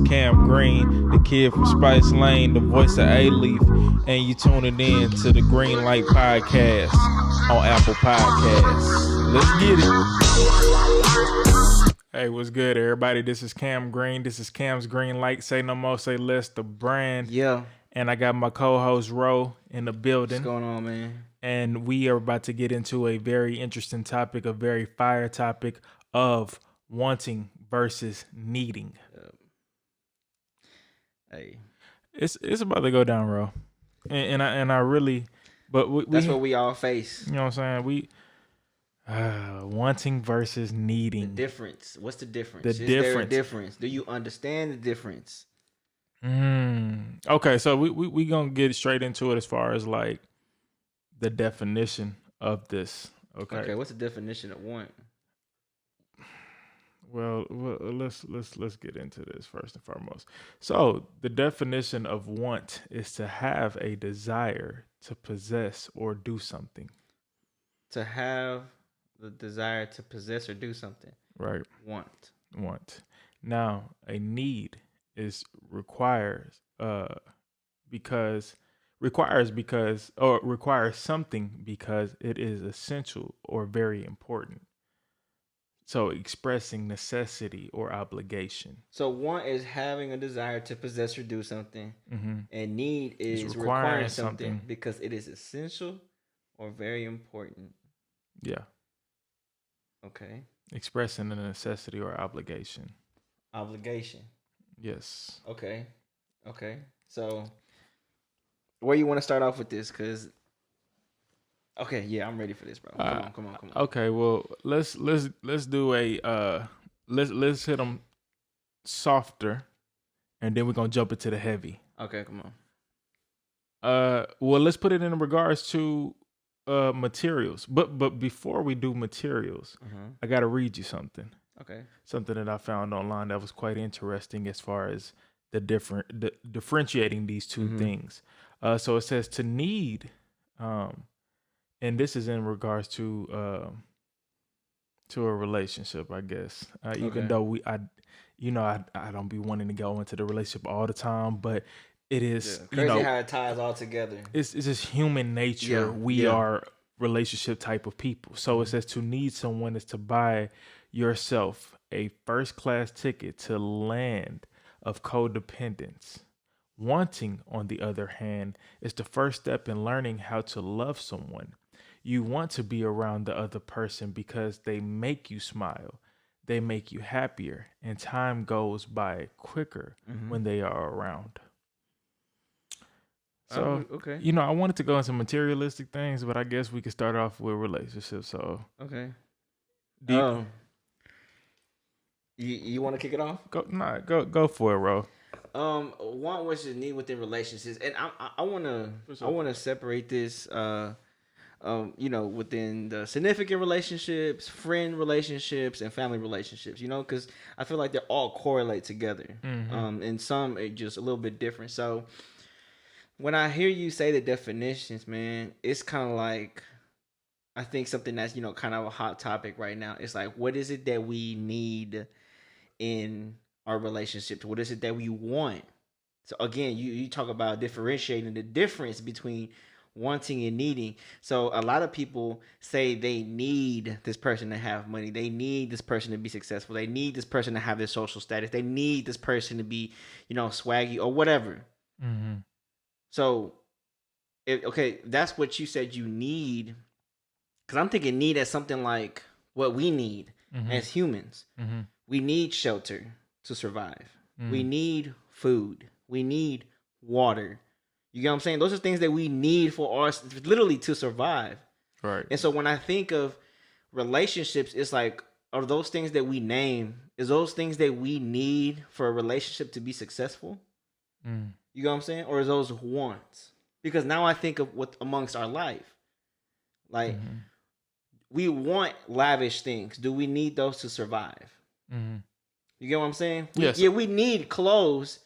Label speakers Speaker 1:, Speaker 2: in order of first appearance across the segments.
Speaker 1: Cam Green, the kid from Spice Lane, the voice of A-Leaf, and you tuning in to the Green Light Podcast on Apple Podcasts. Let's get it. Hey, what's good, everybody? This is Cam Green. This is Cam's Green Light. Say no more, say less, the brand.
Speaker 2: Yeah.
Speaker 1: And I got my co-host Ro in the building.
Speaker 2: What's going on, man?
Speaker 1: And we are about to get into a very interesting topic, a very fire topic of wanting versus needing.
Speaker 2: Hey,
Speaker 1: it's about to go down, Ro, and I really, but
Speaker 2: that's what we all face.
Speaker 1: You know what I'm saying? We wanting versus needing.
Speaker 2: The difference. What's the difference?
Speaker 1: Is
Speaker 2: there a difference? Do you understand the difference?
Speaker 1: Okay, so we gonna get straight into it as far as like the definition of this. Okay,
Speaker 2: what's the definition of want?
Speaker 1: Well, let's get into this first and foremost. So, the definition of want is to have a desire to possess or do something.
Speaker 2: To have the desire to possess or do something.
Speaker 1: Right.
Speaker 2: Want.
Speaker 1: Now, a need is requires something because it is essential or very important. So expressing necessity or obligation.
Speaker 2: So want is having a desire to possess or do something.
Speaker 1: Mm-hmm.
Speaker 2: And need is requiring something because it is essential or very important.
Speaker 1: Yeah.
Speaker 2: Okay.
Speaker 1: Expressing a necessity or obligation.
Speaker 2: Obligation.
Speaker 1: Yes.
Speaker 2: Okay. So where you want to start off with this? Because okay, yeah, I'm ready for this, bro. Come on.
Speaker 1: Okay, well, let's do a let's hit them softer, and then we're gonna jump into the heavy.
Speaker 2: Okay, come on.
Speaker 1: Well, let's put it in regards to materials, but before we do materials, I gotta read you something.
Speaker 2: Okay. Something
Speaker 1: that I found online that was quite interesting as far as the differentiating these two things. So it says to need, and this is in regards to a relationship, I guess. Even though I don't be wanting to go into the relationship all the time, but it is
Speaker 2: crazy how it ties all together.
Speaker 1: It's just human nature.
Speaker 2: Yeah.
Speaker 1: We are relationship type of people. So it says to need someone is to buy yourself a first class ticket to land of codependence. Wanting, on the other hand, is the first step in learning how to love someone. You want to be around the other person because they make you smile. They make you happier, and time goes by quicker when they are around. So,
Speaker 2: okay.
Speaker 1: I wanted to go into materialistic things, but I guess we could start off with relationships. So,
Speaker 2: okay. You want to kick it off?
Speaker 1: Go for it, Ro.
Speaker 2: Want versus need within relationships, and I wanna separate this. Within the significant relationships, friend relationships, and family relationships. Because I feel like they all correlate together. And some are just a little bit different. So when I hear you say the definitions, man, it's kind of like I think something that's kind of a hot topic right now. It's like, what is it that we need in our relationships? What is it that we want? So again, you talk about differentiating the difference between wanting and needing. So a lot of people say they need this person to have money. They need this person to be successful. They need this person to have this social status. They need this person to be, swaggy or whatever. So, that's what you said you need. Because I'm thinking need as something like what we need as humans. We need shelter to survive. We need food. We need water. You get what I'm saying? Those are things that we need for us literally to survive.
Speaker 1: Right.
Speaker 2: And so when I think of relationships, it's like, are those things that we name, is those things that we need for a relationship to be successful? You get what I'm saying? Or is those wants? Because now I think of what amongst our life. Like, we want lavish things. Do we need those to survive? You get what I'm saying?
Speaker 1: Yes.
Speaker 2: We need clothes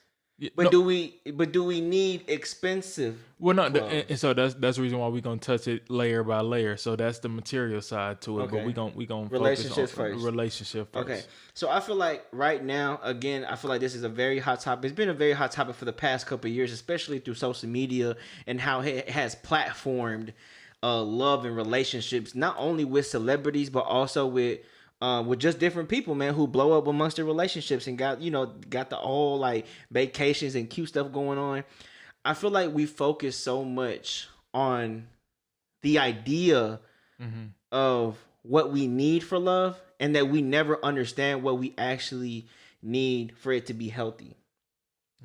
Speaker 2: But
Speaker 1: no,
Speaker 2: do we need expensive
Speaker 1: well, no,
Speaker 2: clothes?
Speaker 1: and so that's the reason why we're gonna touch it layer by layer. So that's the material side to it, but
Speaker 2: Okay.
Speaker 1: we gonna focus on
Speaker 2: Relationships first.
Speaker 1: relationship first.
Speaker 2: Okay. So I feel like right now, again, I feel like this is a very hot topic. It's been a very hot topic for the past couple of years, especially through social media and how it has platformed love and relationships, not only with celebrities but also with just different people, man, who blow up amongst their relationships and got the whole like vacations and cute stuff going on. I feel like we focus so much on the idea of what we need for love and that we never understand what we actually need for it to be healthy.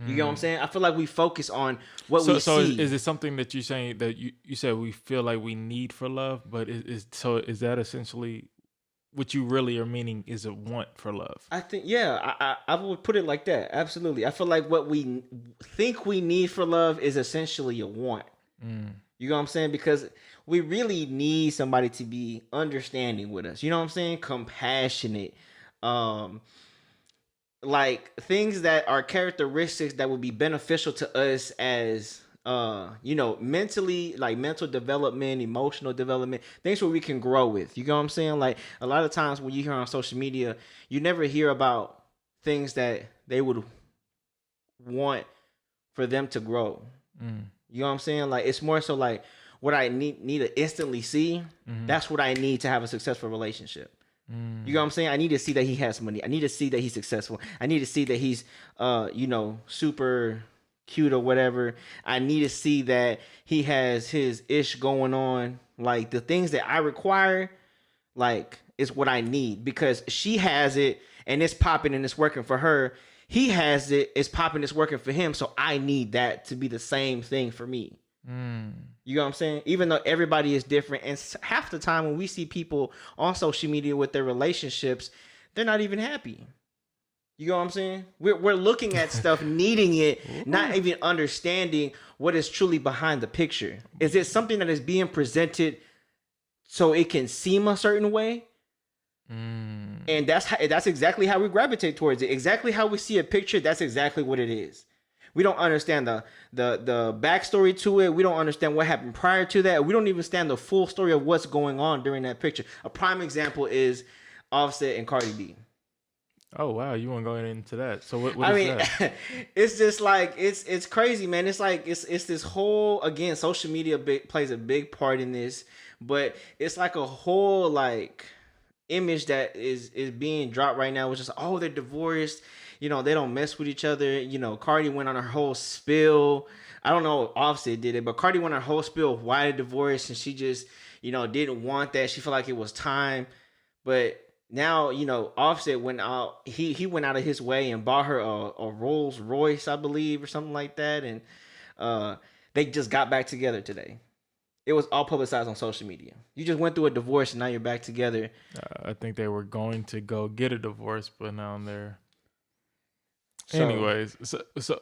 Speaker 2: You get what I'm saying? I feel like we focus on what we
Speaker 1: So
Speaker 2: see.
Speaker 1: is it something that you're saying that you said we feel like we need for love, but is that essentially what you really are meaning is a want for love?
Speaker 2: I think, yeah, I would put it like that. Absolutely. I feel like what we think we need for love is essentially a want. You know what I'm saying? Because we really need somebody to be understanding with us. You know what I'm saying? Compassionate. Like things that are characteristics that would be beneficial to us as mentally, like mental development, emotional development, things where we can grow with. You know what I'm saying? Like a lot of times when you hear on social media, you never hear about things that they would want for them to grow. You know what I'm saying? Like it's more so like what I need to instantly see. That's what I need to have a successful relationship. You know what I'm saying? I need to see that he has money. I need to see that he's successful. I need to see that he's super cute or whatever. I need to see that he has his ish going on. Like the things that I require, like is what I need because she has it and it's popping and it's working for her. He has it, it's popping, it's working for him. So I need that to be the same thing for me. You know what I'm saying? Even though everybody is different, and half the time when we see people on social media with their relationships, they're not even happy. You know what I'm saying? We're looking at stuff, needing it, not even understanding what is truly behind the picture. Is it something that is being presented so it can seem a certain way? And that's exactly how we gravitate towards it. Exactly how we see a picture, that's exactly what it is. We don't understand the backstory to it. We don't understand what happened prior to that. We don't even understand the full story of what's going on during that picture. A prime example is Offset and Cardi B.
Speaker 1: Oh wow, you want to go into that? So what
Speaker 2: I
Speaker 1: is
Speaker 2: mean,
Speaker 1: that?
Speaker 2: it's just like it's crazy, man. It's like it's this whole, again, social media plays a big part in this, but it's like a whole like image that is being dropped right now, which is, oh, they're divorced. They don't mess with each other. Cardi went on her whole spill. I don't know if Offset did it, but Cardi went on her whole spill of why the divorce, and she just, didn't want that. She felt like it was time. But now, Offset went out. He went out of his way and bought her a Rolls Royce, I believe, or something like that. And they just got back together today. It was all publicized on social media. You just went through a divorce and now you're back together.
Speaker 1: I think they were going to go get a divorce, but now they're. Anyways,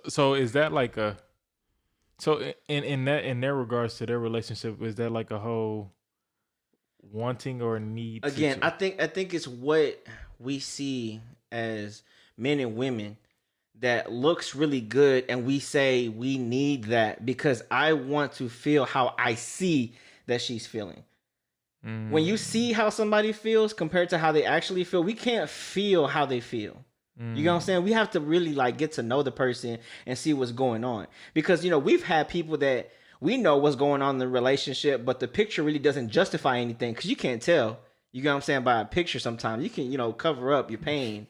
Speaker 1: so is that like a? So in their regards to their relationship, is that like a whole wanting or need?
Speaker 2: Again, I think it's what we see as men and women that looks really good, and we say we need that because I want to feel how I see that she's feeling. When you see how somebody feels compared to how they actually feel, we can't feel how they feel. You know what I'm saying? We have to really like get to know the person and see what's going on. Because, we've had people that we know what's going on in the relationship, but the picture really doesn't justify anything because you can't tell. You know what I'm saying? By a picture sometimes. You can, cover up your pain.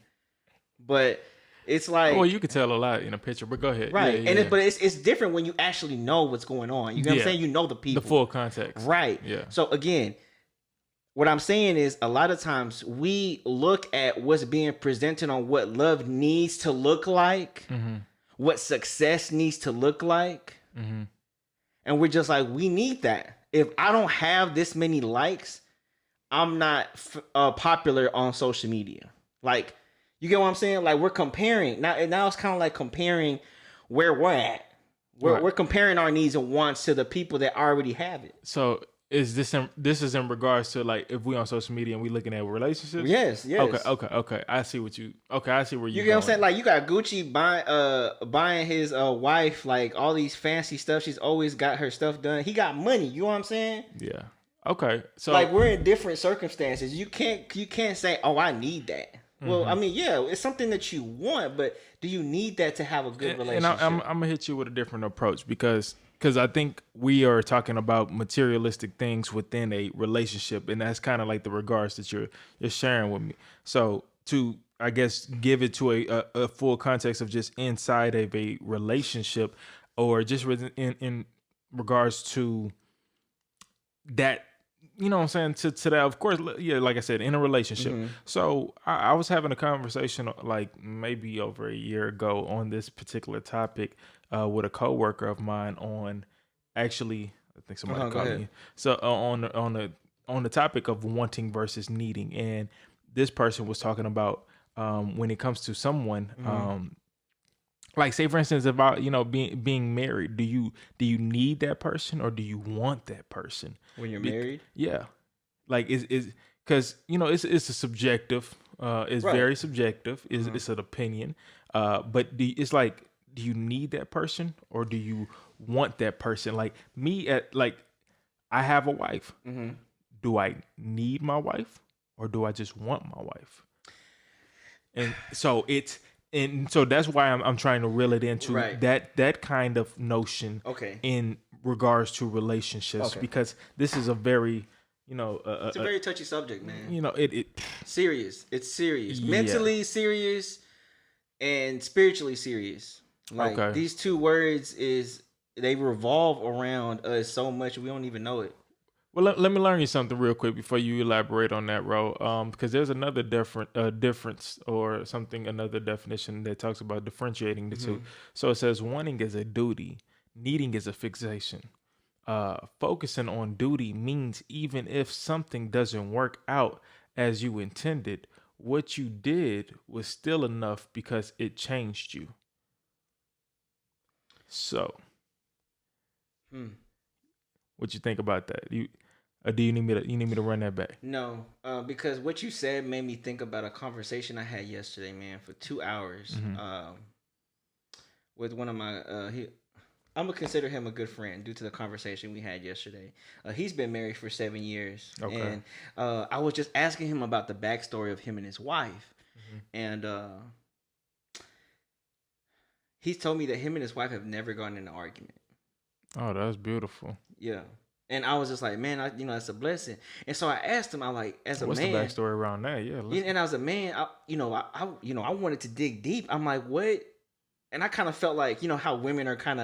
Speaker 2: But it's like...
Speaker 1: Well, you can tell a lot in a picture, but go ahead.
Speaker 2: Right.
Speaker 1: Yeah,
Speaker 2: and it's different when you actually know what's going on. You know what I'm saying? You know the people.
Speaker 1: The full context.
Speaker 2: Right.
Speaker 1: Yeah.
Speaker 2: So again... What I'm saying is a lot of times we look at what's being presented on what love needs to look like, what success needs to look like. And we're just like, we need that. If I don't have this many likes, I'm not popular on social media. Like, you get what I'm saying? Like we're comparing. Now it's kind of like comparing where we're at. We're comparing our needs and wants to the people that already have it.
Speaker 1: So is this is in regards to like if we on social media and we looking at relationships?
Speaker 2: Yes,
Speaker 1: Okay,
Speaker 2: yes.
Speaker 1: okay. I see I see where
Speaker 2: You
Speaker 1: you're
Speaker 2: get what I'm
Speaker 1: going.
Speaker 2: saying? Like you got Gucci buying his wife like all these fancy stuff. She's always got her stuff done. He got money. You know what I'm saying?
Speaker 1: Yeah. Okay. So
Speaker 2: Like we're in different circumstances. You can't say, "Oh, I need that." Well, I mean, yeah, it's something that you want, but do you need that to have a good
Speaker 1: and I'm
Speaker 2: relationship?
Speaker 1: gonna hit you with a different approach because I think we are talking about materialistic things within a relationship, and that's kind of like the regards that you're sharing with me. So to I guess give it to a full context of just inside of a relationship, or just in regards to that, you know what I'm saying, to that, of course, yeah, like I said, in a relationship. So I was having a conversation like maybe over a year ago on this particular topic with a coworker of mine on actually, I think somebody
Speaker 2: Go
Speaker 1: called
Speaker 2: ahead.
Speaker 1: me. So on the topic of wanting versus needing, and this person was talking about when it comes to someone like say for instance about being married, do you need that person or do you want that person?
Speaker 2: When you're
Speaker 1: Bec-
Speaker 2: married,
Speaker 1: yeah, like is because it's a subjective, it's
Speaker 2: right?
Speaker 1: very subjective, it's an opinion, but it's like, do you need that person or do you want that person? Like me, at like, I have a wife. Do I need my wife or do I just want my wife? And so that's why I'm trying to reel it into
Speaker 2: Right.
Speaker 1: that kind of notion
Speaker 2: Okay.
Speaker 1: in regards to relationships,
Speaker 2: Okay.
Speaker 1: because this is a very,
Speaker 2: It's a very touchy subject, man.
Speaker 1: it
Speaker 2: Serious. It's serious.
Speaker 1: yeah.
Speaker 2: Mentally serious and spiritually serious. Like
Speaker 1: Okay.
Speaker 2: these two words they revolve around us so much we don't even know it.
Speaker 1: Well, let me learn you something real quick before you elaborate on that, Ro. Because there's another difference or something, another definition that talks about differentiating the two. So it says wanting is a duty, needing is a fixation. Focusing on duty means even if something doesn't work out as you intended, what you did was still enough because it changed you. So, what you think about that? Do you need me to run that back?
Speaker 2: No, because what you said made me think about a conversation I had yesterday, man, for 2 hours. With one of my I'm gonna consider him a good friend due to the conversation we had yesterday. He's been married for 7 years,
Speaker 1: Okay.
Speaker 2: and I was just asking him about the backstory of him and his wife, and he's told me that him and his wife have never gotten in an argument.
Speaker 1: Oh, that's beautiful.
Speaker 2: Yeah. And I was just like, man, that's a blessing. And so I asked him, I like, as a
Speaker 1: What's
Speaker 2: man,
Speaker 1: the backstory around that? Yeah,
Speaker 2: and as a man, I wanted to dig deep. I'm like, what? And I kind of felt like, how women are kind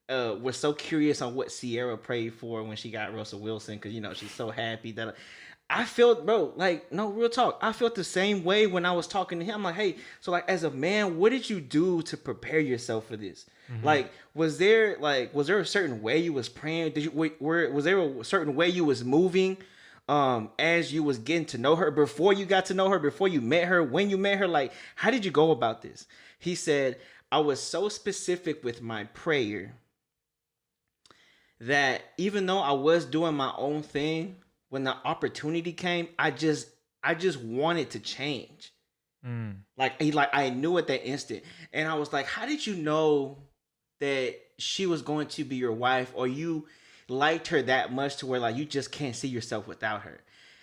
Speaker 2: of was so curious on what Sierra prayed for when she got Russell Wilson, because she's so happy that I felt, bro, like, no, real talk. I felt the same way when I was talking to him. I'm like, hey, so like as a man, what did you do to prepare yourself for this? Like, was there a certain way you was praying? Was there a certain way you was moving as you was getting to know her, before you got to know her, before you met her, when you met her? Like, how did you go about this? He said, I was so specific with my prayer that even though I was doing my own thing, when the opportunity came, I just wanted to change. Like I knew at that instant, and I was like, "How did you know that she was going to be your wife, or you liked her that much to where like you just can't see yourself without her?"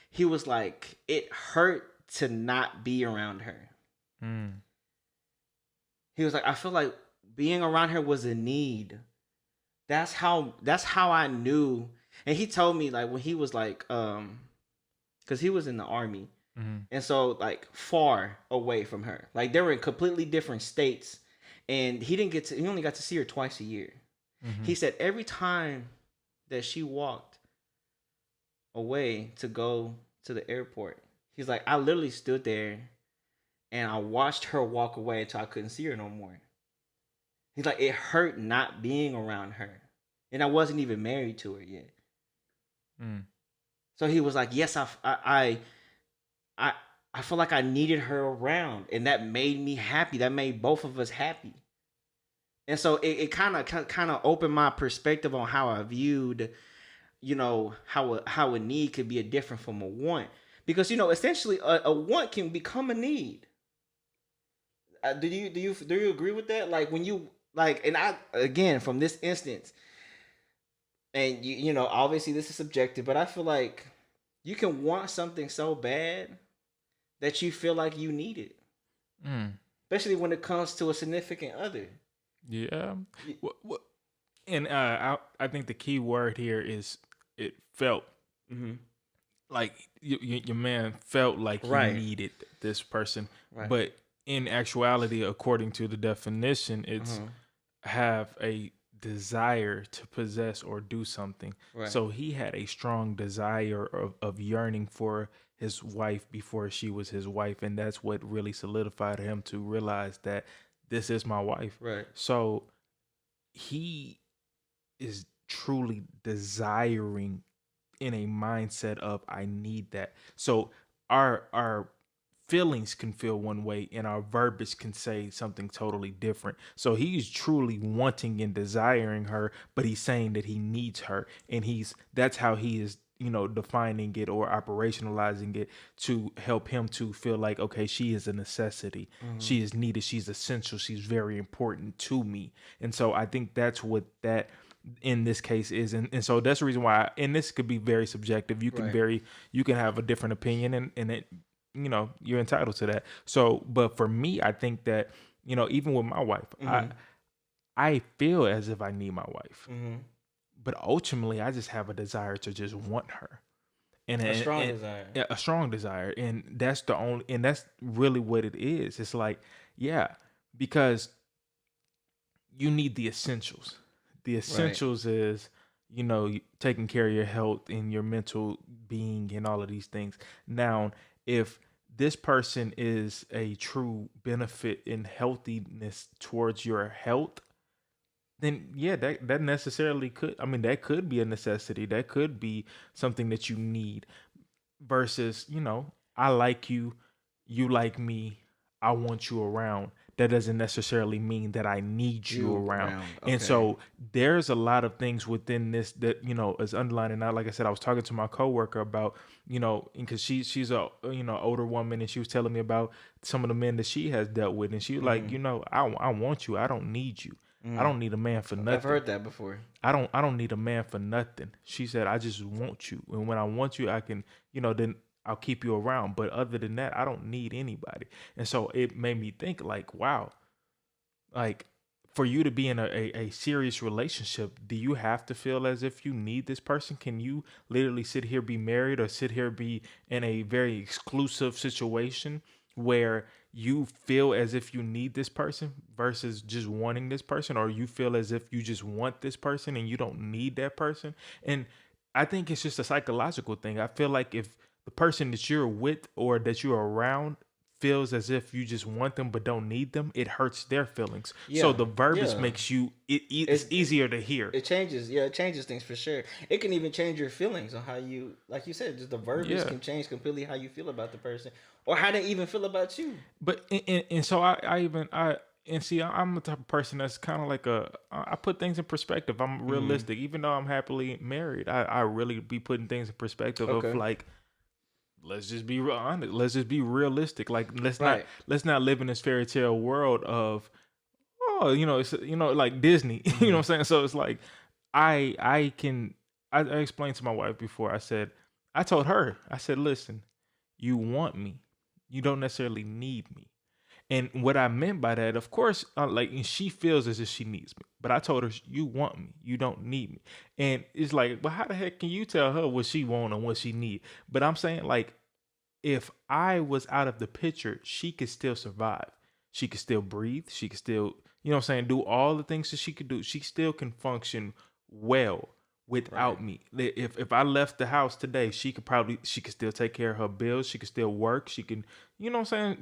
Speaker 2: He was like, "It hurt to not be around her." He was like, "I feel like being around her was a need." That's how I knew. And he told me like when he was like because he was in the army, and so like far away from her, like they were in completely different states, and he only got to see her twice a year. He said every time that she walked away to go to the airport, he's like, I literally stood there and I watched her walk away until I couldn't see her no more. He's like, it hurt not being around her, and I wasn't even married to her yet. So he was like, yes, I feel like I needed her around, and that made me happy. That made both of us happy. And so it kind of opened my perspective on how I viewed, how a need could be a different from a want, because essentially a want can become a need. Do you agree with that? Like when you like, and I again from this instance, and obviously this is subjective, but I feel like you can want something so bad that you feel like you need it,
Speaker 1: Mm.
Speaker 2: especially when it comes to a significant other.
Speaker 1: Yeah. And I think the key word here is it felt.
Speaker 2: Mm-hmm.
Speaker 1: Like your man felt like he
Speaker 2: Right.
Speaker 1: needed this person,
Speaker 2: Right.
Speaker 1: but in actuality, according to the definition, it's have a desire to possess or do something.
Speaker 2: Right.
Speaker 1: So he had a strong desire of yearning for his wife before she was his wife, and that's what really solidified him to realize that this is my wife.
Speaker 2: Right.
Speaker 1: So he is truly desiring in a mindset of I need that. So our feelings can feel one way and our verbiage can say something totally different. So he's truly wanting and desiring her, but he's saying that he needs her, and that's how he is defining it or operationalizing it to help him to feel like, okay, she is a necessity. She is needed, she's essential, she's very important to me. And so I think that's what that in this case is, and so that's the reason why, and this could be very subjective. You can
Speaker 2: Right.
Speaker 1: you can have a different opinion, and it you're entitled to that. So but for me, I think that even with my wife, I feel as if I need my wife, but ultimately I just have a desire to just want her, and
Speaker 2: A strong
Speaker 1: and
Speaker 2: desire.
Speaker 1: yeah, a strong desire, and that's really what it is. It's like, yeah, because you need the essentials. The essentials is, taking care of your health and your mental being and all of these things. Now, if this person is a true benefit in healthiness towards your health, then yeah, that necessarily could, I mean, that could be a necessity. That could be something that you need versus, I like you, you like me, I want you around. That doesn't necessarily mean that I need you
Speaker 2: You
Speaker 1: around.
Speaker 2: around.
Speaker 1: And
Speaker 2: Okay.
Speaker 1: so there's a lot of things within this that, is underlining. Now, like I said, I was talking to my coworker about, because she's a, older woman, and she was telling me about some of the men that she has dealt with. And she was like, I want you. I don't need you. I don't need a man for nothing.
Speaker 2: I've heard that before.
Speaker 1: I don't need a man for nothing. She said, I just want you. And when I want you, I can, then I'll keep you around. But other than that, I don't need anybody. And so it made me think like, wow, like for you to be in a serious relationship, do you have to feel as if you need this person? Can you literally sit here, be married, or sit here, be in a very exclusive situation where you feel as if you need this person versus just wanting this person, or you feel as if you just want this person and you don't need that person? And I think it's just a psychological thing. I feel like if the person that you're with or that you're around feels as if you just want them but don't need them, it hurts their feelings. So
Speaker 2: Yeah.
Speaker 1: the verbiage
Speaker 2: Yeah.
Speaker 1: makes it's easier to hear.
Speaker 2: It changes. Yeah, it changes things for sure. It can even change your feelings on how you, like you said, just the verbiage
Speaker 1: Yeah.
Speaker 2: can change completely how you feel about the person or how they even feel about you.
Speaker 1: But and so I even I and see, I'm the type of person that's kind of like I put things in perspective. I'm realistic, even though I'm happily married. I really be putting things in perspective of
Speaker 2: Okay.
Speaker 1: like, let's just be real honest. Let's just be realistic. Like
Speaker 2: Right.
Speaker 1: let's not live in this fairy tale world of, oh, it's like Disney. You know what I'm saying? So it's like I explained to my wife before. I told her, I said, listen, you want me. You don't necessarily need me. And what I meant by that, of course, like, and she feels as if she needs me. But I told her, you want me. You don't need me. And it's like, well, how the heck can you tell her what she want and what she need? But I'm saying, like, if I was out of the picture, she could still survive. She could still breathe. She could still, do all the things that she could do. She still can function well without
Speaker 2: Right.
Speaker 1: me. If I left the house today, she could still take care of her bills. She could still work. She can,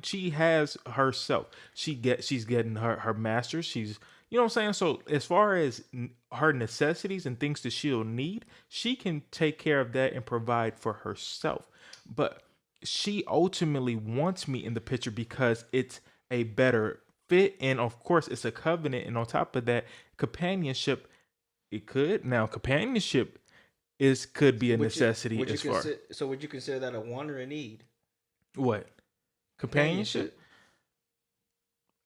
Speaker 1: she has herself. She's getting her master's. She's, So as far as her necessities and things that she'll need, she can take care of that and provide for herself. But she ultimately wants me in the picture because it's a better fit, and of course it's a covenant, and on top of that, companionship. Companionship could be a
Speaker 2: Would you
Speaker 1: necessity as far
Speaker 2: would you consider that a want or a need?
Speaker 1: what companionship.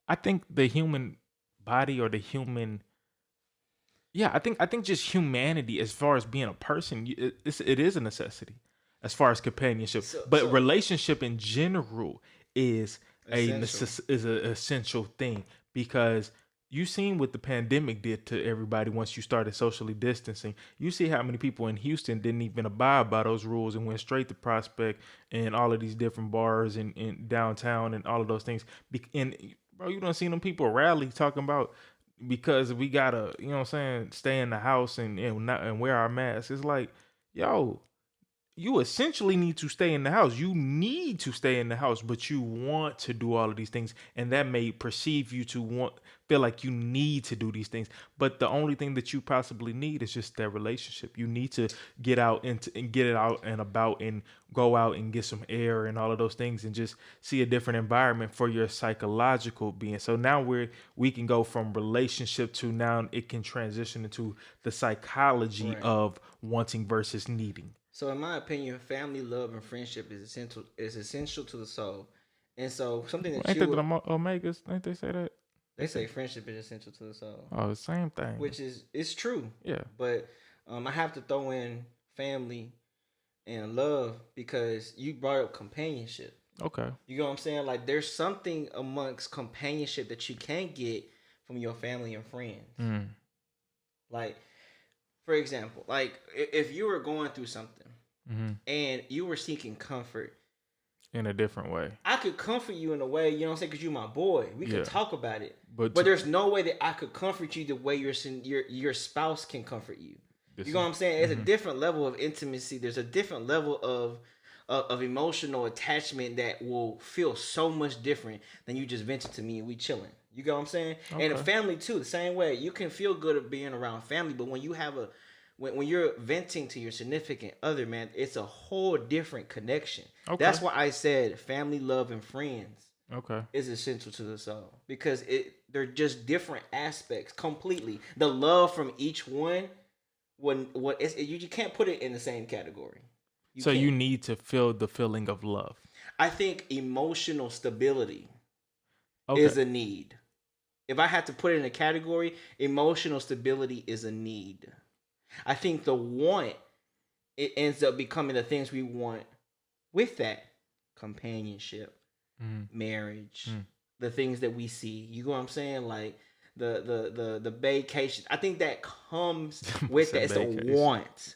Speaker 1: I think the human body or the human, yeah, I think just humanity as far as being a person, it is a necessity as far as companionship. But relationship in general is is an essential thing, because you seen what the pandemic did to everybody once you started socially distancing. You see how many people in Houston didn't even abide by those rules and went straight to Prospect and all of these different bars in downtown and all of those things. And bro, you don't see them people rally talking about, because we gotta, you know what I'm saying, stay in the house and wear our masks. It's like, yo, you essentially need to stay in the house. You need to stay in the house, but you want to do all of these things, and that may perceive you to feel like you need to do these things. But the only thing that you possibly need is just that relationship. You need to get out and get it out and about and go out and get some air and all of those things and just see a different environment for your psychological being. So now we can go from relationship to now it can transition into the psychology of wanting versus needing.
Speaker 2: So in my opinion, family, love, and friendship is essential to the soul. And so something that
Speaker 1: ain't that the Omegas? Ain't they say that?
Speaker 2: They say friendship is essential to the soul.
Speaker 1: Oh, the same thing.
Speaker 2: Which it's true.
Speaker 1: Yeah.
Speaker 2: But I have to throw in family and love because you brought up companionship.
Speaker 1: Okay.
Speaker 2: You know what I'm saying? Like there's something amongst companionship that you can't get from your family and friends.
Speaker 1: Mm.
Speaker 2: Like, for example, like if you were going through something and you were seeking comfort
Speaker 1: in a different way,
Speaker 2: I could comfort you in a way, you know what I'm saying, because you're my boy. We could talk about it, but there's no way that I could comfort you the way your spouse can comfort you. You know what I'm saying? It's a different level of intimacy. There's a different level of emotional attachment that will feel so much different than you just vented to me and we chilling. You know what I'm saying? Okay. And the family too, the same way. You can feel good at being around family, but when you have when you're venting to your significant other, man, it's a whole different connection. Okay. That's why I said family, love, and friends is essential to the soul, because they're just different aspects completely. The love from each one, you can't put it in the same category.
Speaker 1: You need to feel the feeling of love.
Speaker 2: I think emotional stability is a need. If I had to put it in a category, emotional stability is a need. I think the want, it ends up becoming the things we want with that companionship, marriage, the things that we see. You know what I'm saying? Like the vacation. I think that comes with that. It's a want.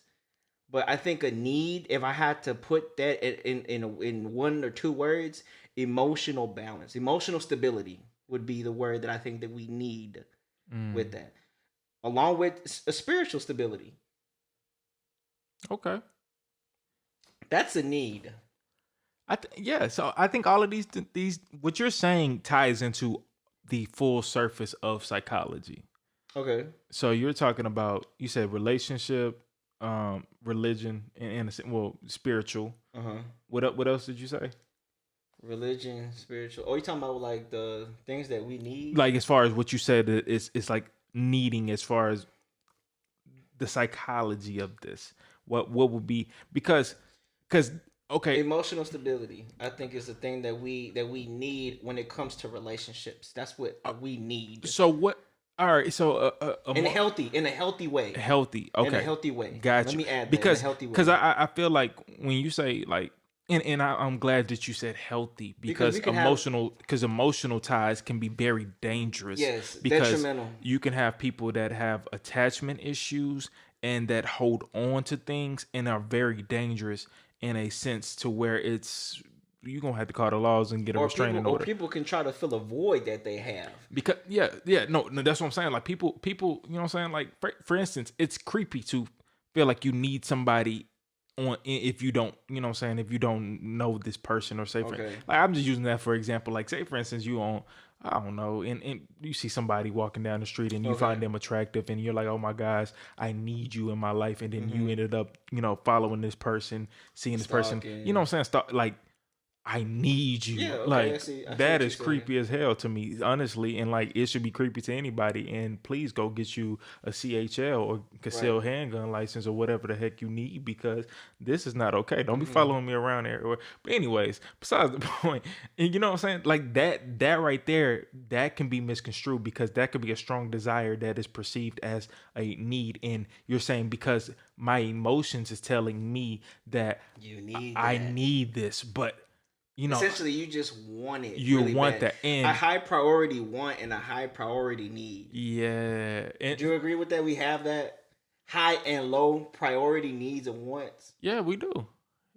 Speaker 2: But I think a need, if I had to put that in one or two words, emotional balance, emotional stability would be the word that I think that we need with that, along with a spiritual stability.
Speaker 1: Okay,
Speaker 2: that's a need.
Speaker 1: So I think all of these what you're saying ties into the full surface of psychology.
Speaker 2: Okay.
Speaker 1: So you're talking about, you said relationship, religion, and spiritual. What else did you say?
Speaker 2: Religion, spiritual. Oh, you talking about like the things that we need?
Speaker 1: Like as far as what you said, it's like needing, as far as the psychology of this. What would be, because okay,
Speaker 2: emotional stability, I think, is the thing that we need when it comes to relationships. That's what we need.
Speaker 1: So what? All right. So
Speaker 2: in a healthy way.
Speaker 1: Healthy. Okay.
Speaker 2: In a healthy way.
Speaker 1: Gotcha.
Speaker 2: Let me add that.
Speaker 1: Because
Speaker 2: in a healthy way.
Speaker 1: Because I feel like when you say like, and I'm glad that you said healthy, because emotional ties can be very dangerous.
Speaker 2: Yes,
Speaker 1: because
Speaker 2: detrimental.
Speaker 1: You can have people that have attachment issues and that hold on to things and are very dangerous in a sense to where you're going to have to call the laws and get a restraining order.
Speaker 2: Or people can try to fill a void that they have.
Speaker 1: Because, no, that's what I'm saying. Like people, you know what I'm saying? Like, for instance, it's creepy to feel like you need somebody if you don't, you know what I'm saying, if you don't know this person, or say, like, I'm just using that for example. Like, say, for instance, you I don't know, and you see somebody walking down the street and you find them attractive and you're like, oh my gosh, I need you in my life. And then you ended up, following this person, seeing this person, you know what I'm saying? I need you.
Speaker 2: Yeah, okay,
Speaker 1: Like
Speaker 2: I see
Speaker 1: that
Speaker 2: what you're
Speaker 1: is
Speaker 2: saying.
Speaker 1: creepy as hell to me, honestly. And like it should be creepy to anybody. And please go get you a CHL or
Speaker 2: Right.
Speaker 1: concealed handgun license or whatever the heck you need, because this is not okay. Don't be
Speaker 2: Mm-hmm.
Speaker 1: following me around everywhere. But anyways, besides the point, and you know what I'm saying? Like that right there, that can be misconstrued, because that could be a strong desire that is perceived as a need. And you're saying because my emotions is telling me that
Speaker 2: You need
Speaker 1: I
Speaker 2: that.
Speaker 1: need this, but you know,
Speaker 2: Essentially, you just want it
Speaker 1: you
Speaker 2: really
Speaker 1: want
Speaker 2: bad.
Speaker 1: that.
Speaker 2: A
Speaker 1: And
Speaker 2: high priority want and a high priority need.
Speaker 1: yeah,
Speaker 2: Do you agree with that? We have that high and low priority needs and wants.
Speaker 1: yeah, we do.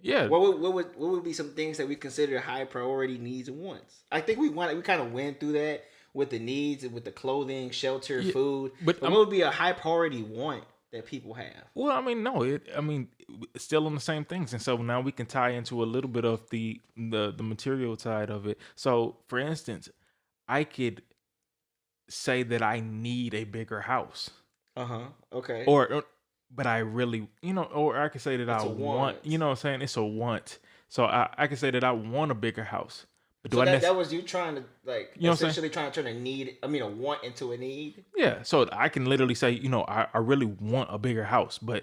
Speaker 1: Yeah,
Speaker 2: What would be some things that we consider high priority needs and wants? I think we kind of went through that with the needs and with the clothing, shelter,
Speaker 1: yeah,
Speaker 2: food.
Speaker 1: but
Speaker 2: But what would be a high priority want that people have?
Speaker 1: well, I mean, no, I mean, it's still on the same things, and so now we can tie into a little bit of the material side of it. So, for instance, I could say that I need a bigger house,
Speaker 2: Uh huh. Okay.
Speaker 1: or but I really, or I could say that I
Speaker 2: It's a
Speaker 1: want,
Speaker 2: want.
Speaker 1: what I'm saying? It's a want. So I could say that I want a bigger house, but do
Speaker 2: So
Speaker 1: I
Speaker 2: that
Speaker 1: necessarily,
Speaker 2: was you trying to like
Speaker 1: you know what I'm saying?
Speaker 2: essentially trying to turn a need, I mean a want into a need.
Speaker 1: Yeah, so I can literally say, I really want a bigger house, but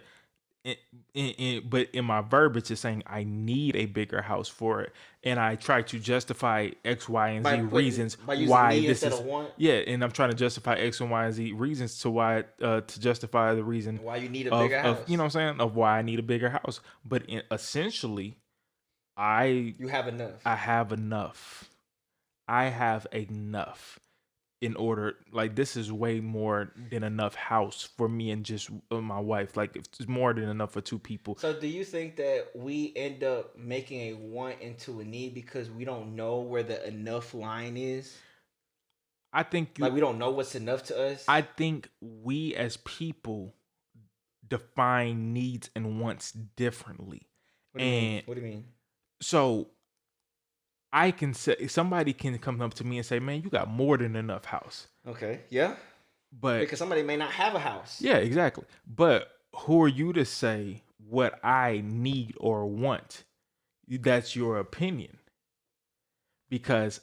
Speaker 1: but in my verbiage it's saying I need a bigger house for it, and I try to justify X, Y, and Z reasons
Speaker 2: By using
Speaker 1: why
Speaker 2: need
Speaker 1: this
Speaker 2: instead
Speaker 1: is.
Speaker 2: of want.
Speaker 1: Yeah, and I'm trying to justify X and Y and Z reasons to why to justify the reason
Speaker 2: Why you need a
Speaker 1: of
Speaker 2: bigger
Speaker 1: you know
Speaker 2: house?
Speaker 1: what I'm saying, of why I need a bigger house. But essentially, I
Speaker 2: You have enough.
Speaker 1: I have enough. I have enough in order, like, this is way more than enough house for me and just my wife. Like, it's more than enough for two people.
Speaker 2: So do you think that we end up making a want into a need because we don't know where the enough line is?
Speaker 1: I think
Speaker 2: Like we don't know what's enough to us?
Speaker 1: I think we as people define needs and wants differently.
Speaker 2: What do you mean?
Speaker 1: And
Speaker 2: What do you mean?
Speaker 1: so I can say, somebody can come up to me and say, man, you got more than enough house.
Speaker 2: Okay. Yeah.
Speaker 1: But
Speaker 2: Because somebody may not have a house.
Speaker 1: yeah, exactly. But who are you to say what I need or want? That's your opinion. Because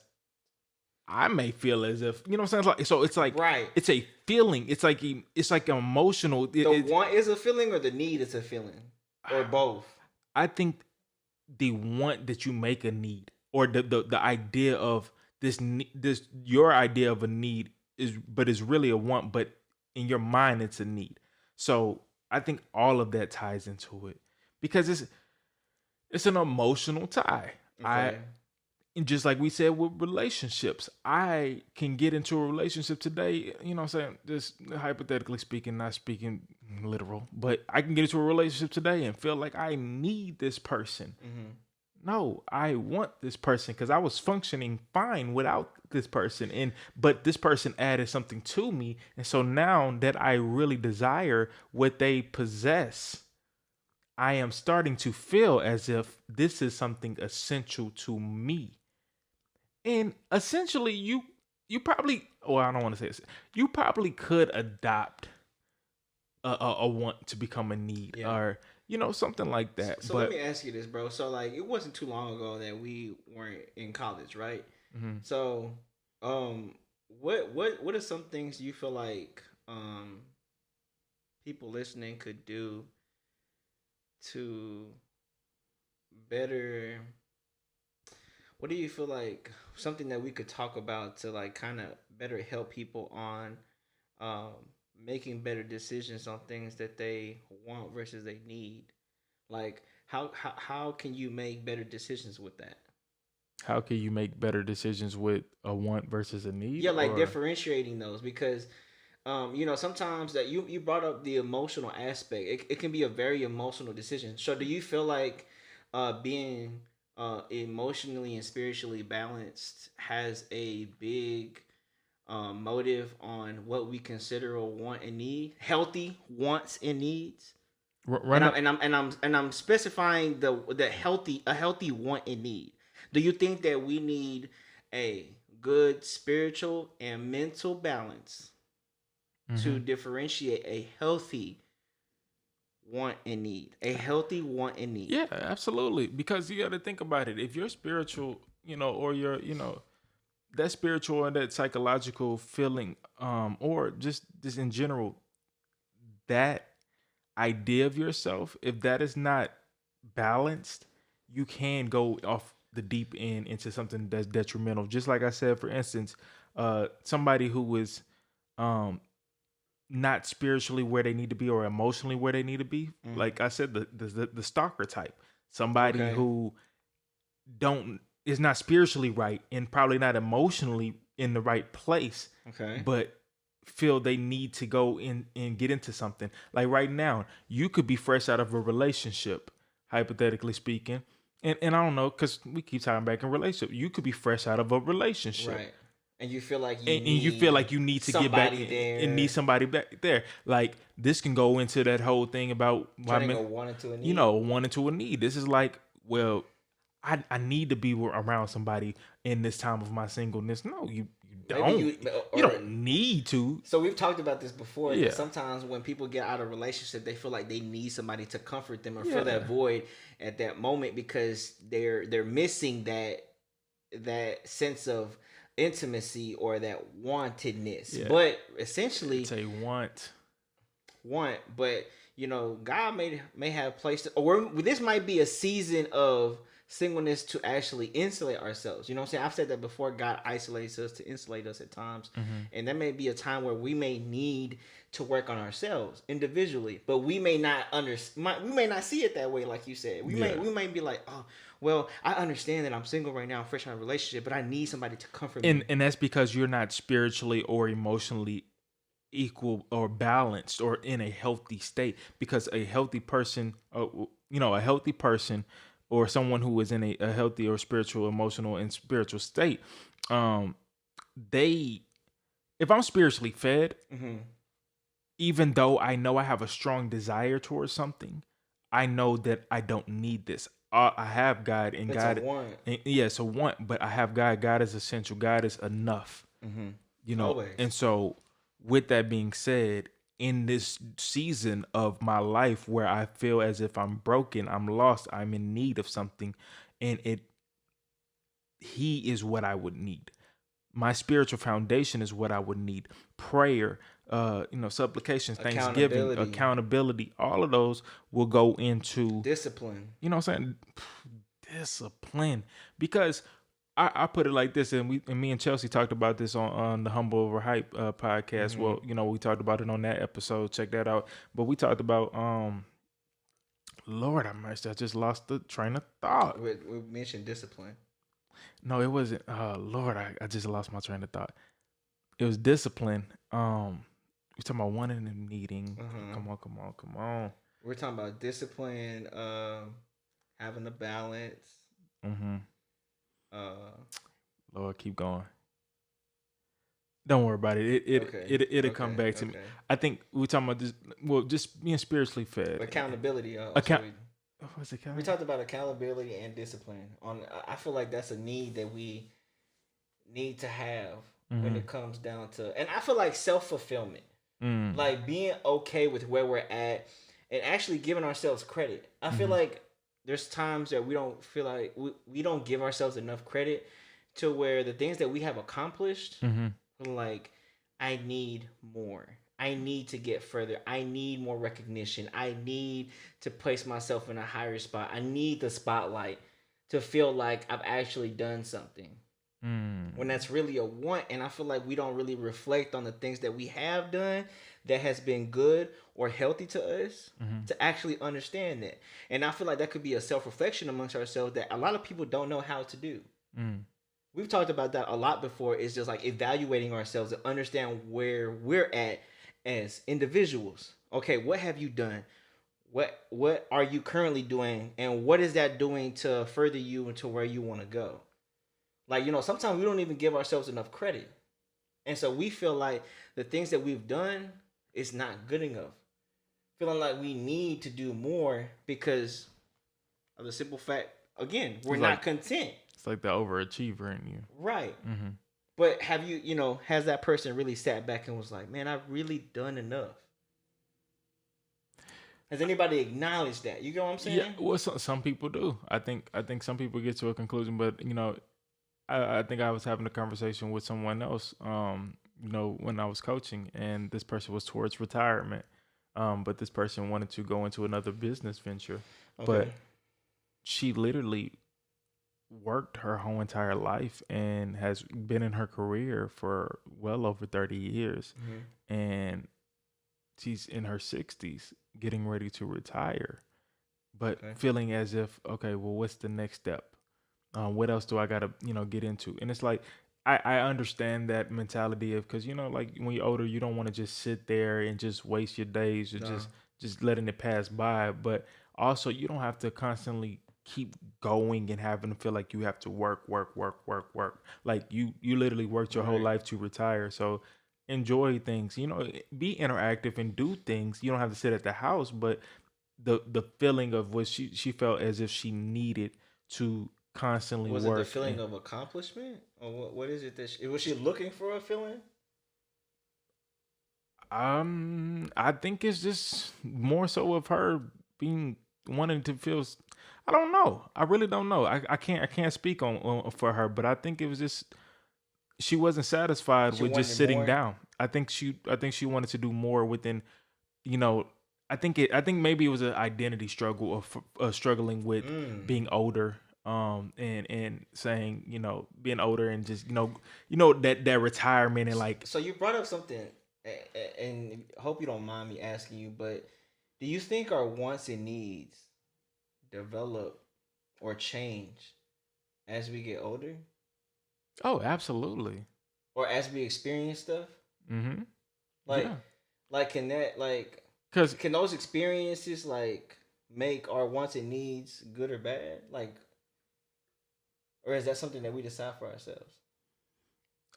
Speaker 1: I may feel as if, you know what I'm saying? It's like
Speaker 2: Right.
Speaker 1: it's a feeling. It's like emotional.
Speaker 2: The want is a feeling or the need is a feeling? Or both?
Speaker 1: I think the want that you make a need, or the idea of this your idea of a need is really a want, but in your mind it's a need. So I think all of that ties into it, because it's an emotional tie. I
Speaker 2: Okay.
Speaker 1: And just like we said with relationships, I can get into a relationship today, what I'm saying, just hypothetically speaking, not speaking literal, but I can get into a relationship today and feel like I need this person.
Speaker 2: Mm-hmm.
Speaker 1: No, I want this person because I was functioning fine without this person. But this person added something to me. And so now that I really desire what they possess, I am starting to feel as if this is something essential to me. And essentially, you probably, well, I don't want to say this. You probably could adopt a want to become a need,
Speaker 2: Yeah.
Speaker 1: or something like that.
Speaker 2: So let me ask you this, bro. So like it wasn't too long ago that we weren't in college, right?
Speaker 1: Mhm.
Speaker 2: So what are some things you feel like people listening could do to better, what do you feel like something that we could talk about to like kind of better help people on um, making better decisions on things that they want versus they need? Like how can you make better decisions with that?
Speaker 1: How can you make better decisions with a want versus a need?
Speaker 2: Yeah, like
Speaker 1: Or
Speaker 2: differentiating those because sometimes that you brought up the emotional aspect. It can be a very emotional decision. So do you feel like being emotionally and spiritually balanced has a big motive on what we consider a want and need, healthy wants and needs?
Speaker 1: run it.
Speaker 2: And I'm specifying the healthy, a healthy want and need. Do you think that we need a good spiritual and mental balance to
Speaker 1: Mhm.
Speaker 2: differentiate a healthy want and need. A healthy want and need.
Speaker 1: Yeah, absolutely. Because you got to think about it. If you're spiritual, or you're, that spiritual and that psychological feeling, or just in general, that idea of yourself, if that is not balanced, you can go off the deep end into something that's detrimental. Just like I said, for instance, somebody who is um not spiritually where they need to be or emotionally where they need to be. Like I said, the stalker type, somebody
Speaker 2: Okay.
Speaker 1: who don't is not spiritually right and probably not emotionally in the right place,
Speaker 2: Okay.
Speaker 1: but feel they need to go in and get into something. Like right now, you could be fresh out of a relationship, hypothetically speaking. And I don't know, because we keep talking back in relationship. You could be fresh out of a relationship.
Speaker 2: Right. And you feel like
Speaker 1: And you feel like you need to get back
Speaker 2: there.
Speaker 1: and need somebody back there. Like this can go into that whole thing about
Speaker 2: turning a want into a need.
Speaker 1: want into a need. This is like, well, I need to be around somebody in this time of my singleness. No, you don't. You don't need to.
Speaker 2: So we've talked about this before.
Speaker 1: Yeah.
Speaker 2: That sometimes when people get out of a relationship, they feel like they need somebody to comfort them or fill that void at that moment because they're missing that sense of intimacy or that wantedness. Yeah. But essentially,
Speaker 1: it's a want.
Speaker 2: But God may have placed it, or this might be a season of singleness to actually insulate ourselves. You know what I'm saying? I've said that before. God isolates us to insulate us at times. And that may be a time where we may need to work on ourselves individually, but we may not we may not see it that way, like you said. We may be like, oh, well, I understand that I'm single right now, I'm fresh out of a relationship, but I need somebody to comfort me.
Speaker 1: And that's because you're not spiritually or emotionally equal or balanced or in a healthy state. Because a healthy person, or someone who is in a healthy or spiritual, emotional, and spiritual state, if I'm spiritually fed, even though I know I have a strong desire towards something, I know that I don't need this. I have God, and
Speaker 2: it's
Speaker 1: God,
Speaker 2: a want.
Speaker 1: It's a want, but I have God. God is essential. God is enough.
Speaker 2: Always.
Speaker 1: And so, with that being said, in this season of my life where I feel as if I'm broken, I'm lost, I'm in need of something, and He is what I would need. My spiritual foundation is what I would need. Prayer, supplications, thanksgiving, accountability, all of those will go into
Speaker 2: discipline.
Speaker 1: You know what I'm saying? Discipline. Because I put it like this, and me and Chelsea talked about this on the Humble Over Hype podcast. Well, we talked about it on that episode. Check that out. But we talked about Lord have mercy, I just lost the train of thought.
Speaker 2: We mentioned discipline.
Speaker 1: No, it wasn't. Lord, I just lost my train of thought. It was discipline. We talking about wanting and needing. Come on.
Speaker 2: We're talking about discipline, having a balance.
Speaker 1: Lord, keep going. Don't worry about it. It'll come back to me. I think we're talking about this. Well, just being spiritually fed.
Speaker 2: Accountability.
Speaker 1: What's it called?
Speaker 2: We talked about accountability and discipline. I feel like that's a need that we need to have when it comes down to, and I feel like self-fulfillment, like being okay with where we're at and actually giving ourselves credit. I feel like there's times that we don't feel like we don't give ourselves enough credit to where the things that we have accomplished, like, I need more. I need to get further. I need more recognition. I need to place myself in a higher spot. I need the spotlight to feel like I've actually done something. When that's really a want. And I feel like we don't really reflect on the things that we have done that has been good or healthy to us to actually understand that. And I feel like that could be a self-reflection amongst ourselves that a lot of people don't know how to do. We've talked about that a lot before. It's just like evaluating ourselves to understand where we're at as individuals. Okay, what have you done? What are you currently doing? And what is that doing to further you into where you want to go? Like, sometimes we don't even give ourselves enough credit. And so we feel like the things that we've done is not good enough. Feeling like we need to do more because of the simple fact, again, we're not content.
Speaker 1: It's like the overachiever in you.
Speaker 2: Right. But have you, has that person really sat back and was like, man, I've really done enough? Has anybody acknowledged that? You get what I'm saying?
Speaker 1: Yeah, well, some people do. I think some people get to a conclusion, but I think I was having a conversation with someone else, when I was coaching, and this person was towards retirement, but this person wanted to go into another business venture, but
Speaker 2: Okay.
Speaker 1: she literally worked her whole entire life and has been in her career for well over 30 years, and she's in her 60s getting ready to retire, but
Speaker 2: Okay.
Speaker 1: feeling as if, okay, well, what's the next step? What else do I gotta, get into? And it's like, I understand that mentality of, because like when you're older, you don't want to just sit there and just waste your days or
Speaker 2: No.
Speaker 1: just letting it pass by. But also, you don't have to constantly keep going and having to feel like you have to work, work, work, work, work. Like you literally worked your whole
Speaker 2: Right.
Speaker 1: life to retire. So enjoy things, be interactive and do things. You don't have to sit at the house, but the feeling of what she felt as if she needed to constantly
Speaker 2: Was it the
Speaker 1: work.
Speaker 2: feeling of accomplishment, or what is it that was she looking for a feeling?
Speaker 1: I think it's just more so of her being wanting to feel. I don't know. I really don't know. I can't speak on for her, but I think it was just she wasn't sasatisfied
Speaker 2: She
Speaker 1: with just
Speaker 2: wanted
Speaker 1: sitting
Speaker 2: more.
Speaker 1: down. I think she wanted to do more within. You know, I think maybe it was an identity struggle of struggling with
Speaker 2: Mm.
Speaker 1: being older. And saying, being older and just, that retirement and like,
Speaker 2: So you brought up something, and I hope you don't mind me asking you, but do you think our wants and needs develop or change as we get older,
Speaker 1: oh, absolutely.
Speaker 2: or as we experience stuff?
Speaker 1: Mm-hmm.
Speaker 2: Like,
Speaker 1: Yeah.
Speaker 2: can that
Speaker 1: Because
Speaker 2: can those experiences make our wants and needs good or bad? Or is that something that we decide for ourselves?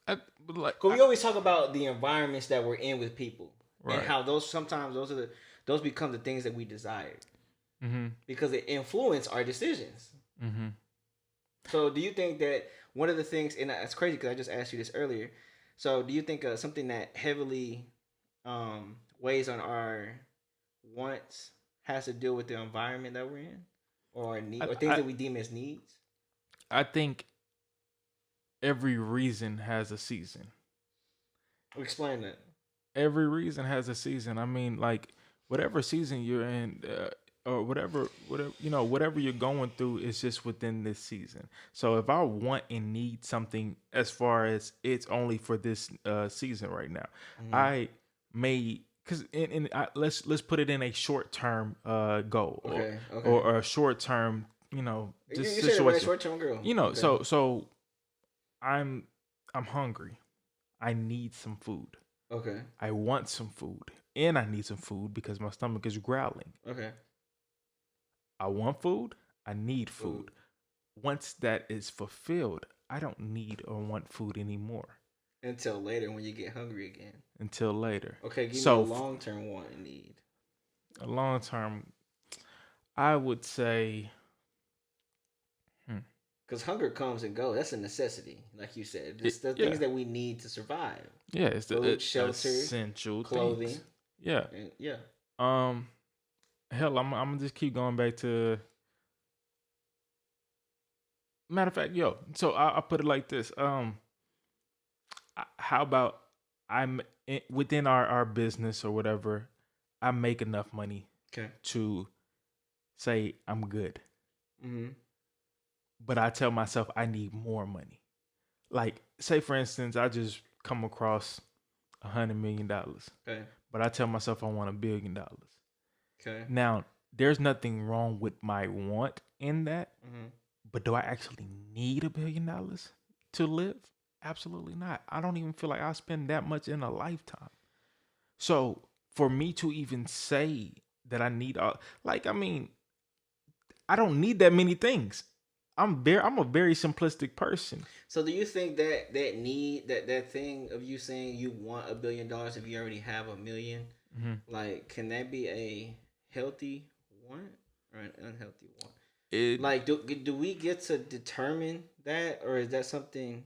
Speaker 1: I, like,
Speaker 2: Because we always talk about the environments that we're in with people, and
Speaker 1: right.
Speaker 2: how those become the things that we desire,
Speaker 1: Mm-hmm.
Speaker 2: because it influence our decisions.
Speaker 1: Mm-hmm.
Speaker 2: So, do you think that one of the things, and it's crazy because I just asked you this earlier. So, do you think something that heavily weighs on our wants has to do with the environment that we're in, or need,
Speaker 1: I,
Speaker 2: or things
Speaker 1: I
Speaker 2: that we deem as needs?
Speaker 1: I think every reason has a season.
Speaker 2: Explain that.
Speaker 1: Every reason has a season. I mean, like, whatever season you're in, or whatever you're going through is just within this season. So if I want and need something, as far as it's only for this season right now, I may, because let's put it in a short term goal,
Speaker 2: Okay. Okay.
Speaker 1: or a short term,
Speaker 2: You
Speaker 1: just
Speaker 2: said it right,
Speaker 1: situation.
Speaker 2: short term girl. Okay.
Speaker 1: So I'm hungry. I need some food.
Speaker 2: Okay.
Speaker 1: I want some food, and I need some food because my stomach is growling.
Speaker 2: Okay.
Speaker 1: I want food. I need food. Once that is fulfilled, I don't need or want food anymore
Speaker 2: Until later when you get hungry again.
Speaker 1: until later.
Speaker 2: Okay, give me a
Speaker 1: So
Speaker 2: long term want and need.
Speaker 1: a long term, I would say,
Speaker 2: Because hunger comes and goes. That's a necessity, like you said. Just the
Speaker 1: yeah,
Speaker 2: things that we need to survive.
Speaker 1: yeah, it's the
Speaker 2: Food, shelter,
Speaker 1: essential
Speaker 2: clothing.
Speaker 1: things. Yeah.
Speaker 2: And yeah.
Speaker 1: Hell, I'm gonna just keep going back to. Matter of fact, yo. So I put it like this. How about within our business or whatever, I make enough money
Speaker 2: Okay.
Speaker 1: to say I'm good,
Speaker 2: Mm-hmm.
Speaker 1: but I tell myself I need more money. Like, say for instance, I just come across $100 million,
Speaker 2: Okay.
Speaker 1: but I tell myself I want $1 billion.
Speaker 2: Okay.
Speaker 1: Now, there's nothing wrong with my want in that,
Speaker 2: Mm-hmm.
Speaker 1: but do I actually need $1 billion to live? Absolutely not. I don't even feel like I spend that much in a lifetime. So for me to even say that I need, I mean, I don't need that many things. I'm a very simplistic person.
Speaker 2: So do you think that that thing of you saying you want $1 billion if you already have 1 million, can that be a healthy want or an unhealthy want? Do we get to determine that, or is that something?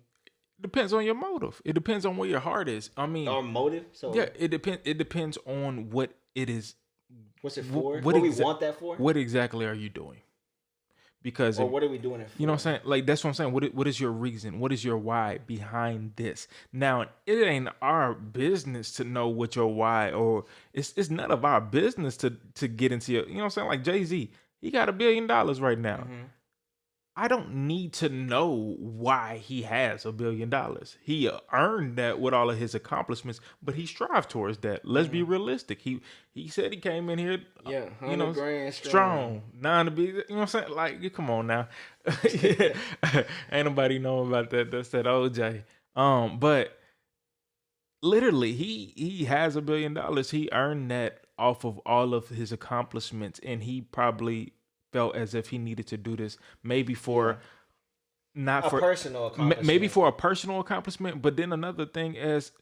Speaker 1: Depends on your motive. It depends on where your heart is. I mean,
Speaker 2: Our motive. So
Speaker 1: yeah, it depends on what it is,
Speaker 2: What's it for?
Speaker 1: What
Speaker 2: we want that for?
Speaker 1: What exactly are you doing? Because
Speaker 2: what are we doing it for?
Speaker 1: You know what I'm saying? Like, that's what I'm saying. What is your reason? What is your why behind this? Now, it ain't our business to know what your why, or it's none of our business to get into your, you know what I'm saying? Like Jay-Z, he got $1 billion right now.
Speaker 2: Mm-hmm.
Speaker 1: I don't need to know why he has $1 billion. He earned that with all of his accomplishments, but he strived towards that. Let's be realistic. He said he came in here,
Speaker 2: you know, grand
Speaker 1: strong, 9 to be. You know what I'm saying? Like, come on now, ain't nobody know about that. That's that OJ. But literally, he has $1 billion. He earned that off of all of his accomplishments, and he probably felt as if he needed to do this maybe for not
Speaker 2: a
Speaker 1: for
Speaker 2: personal accomplishment.
Speaker 1: Maybe for a personal accomplishment, but then another thing is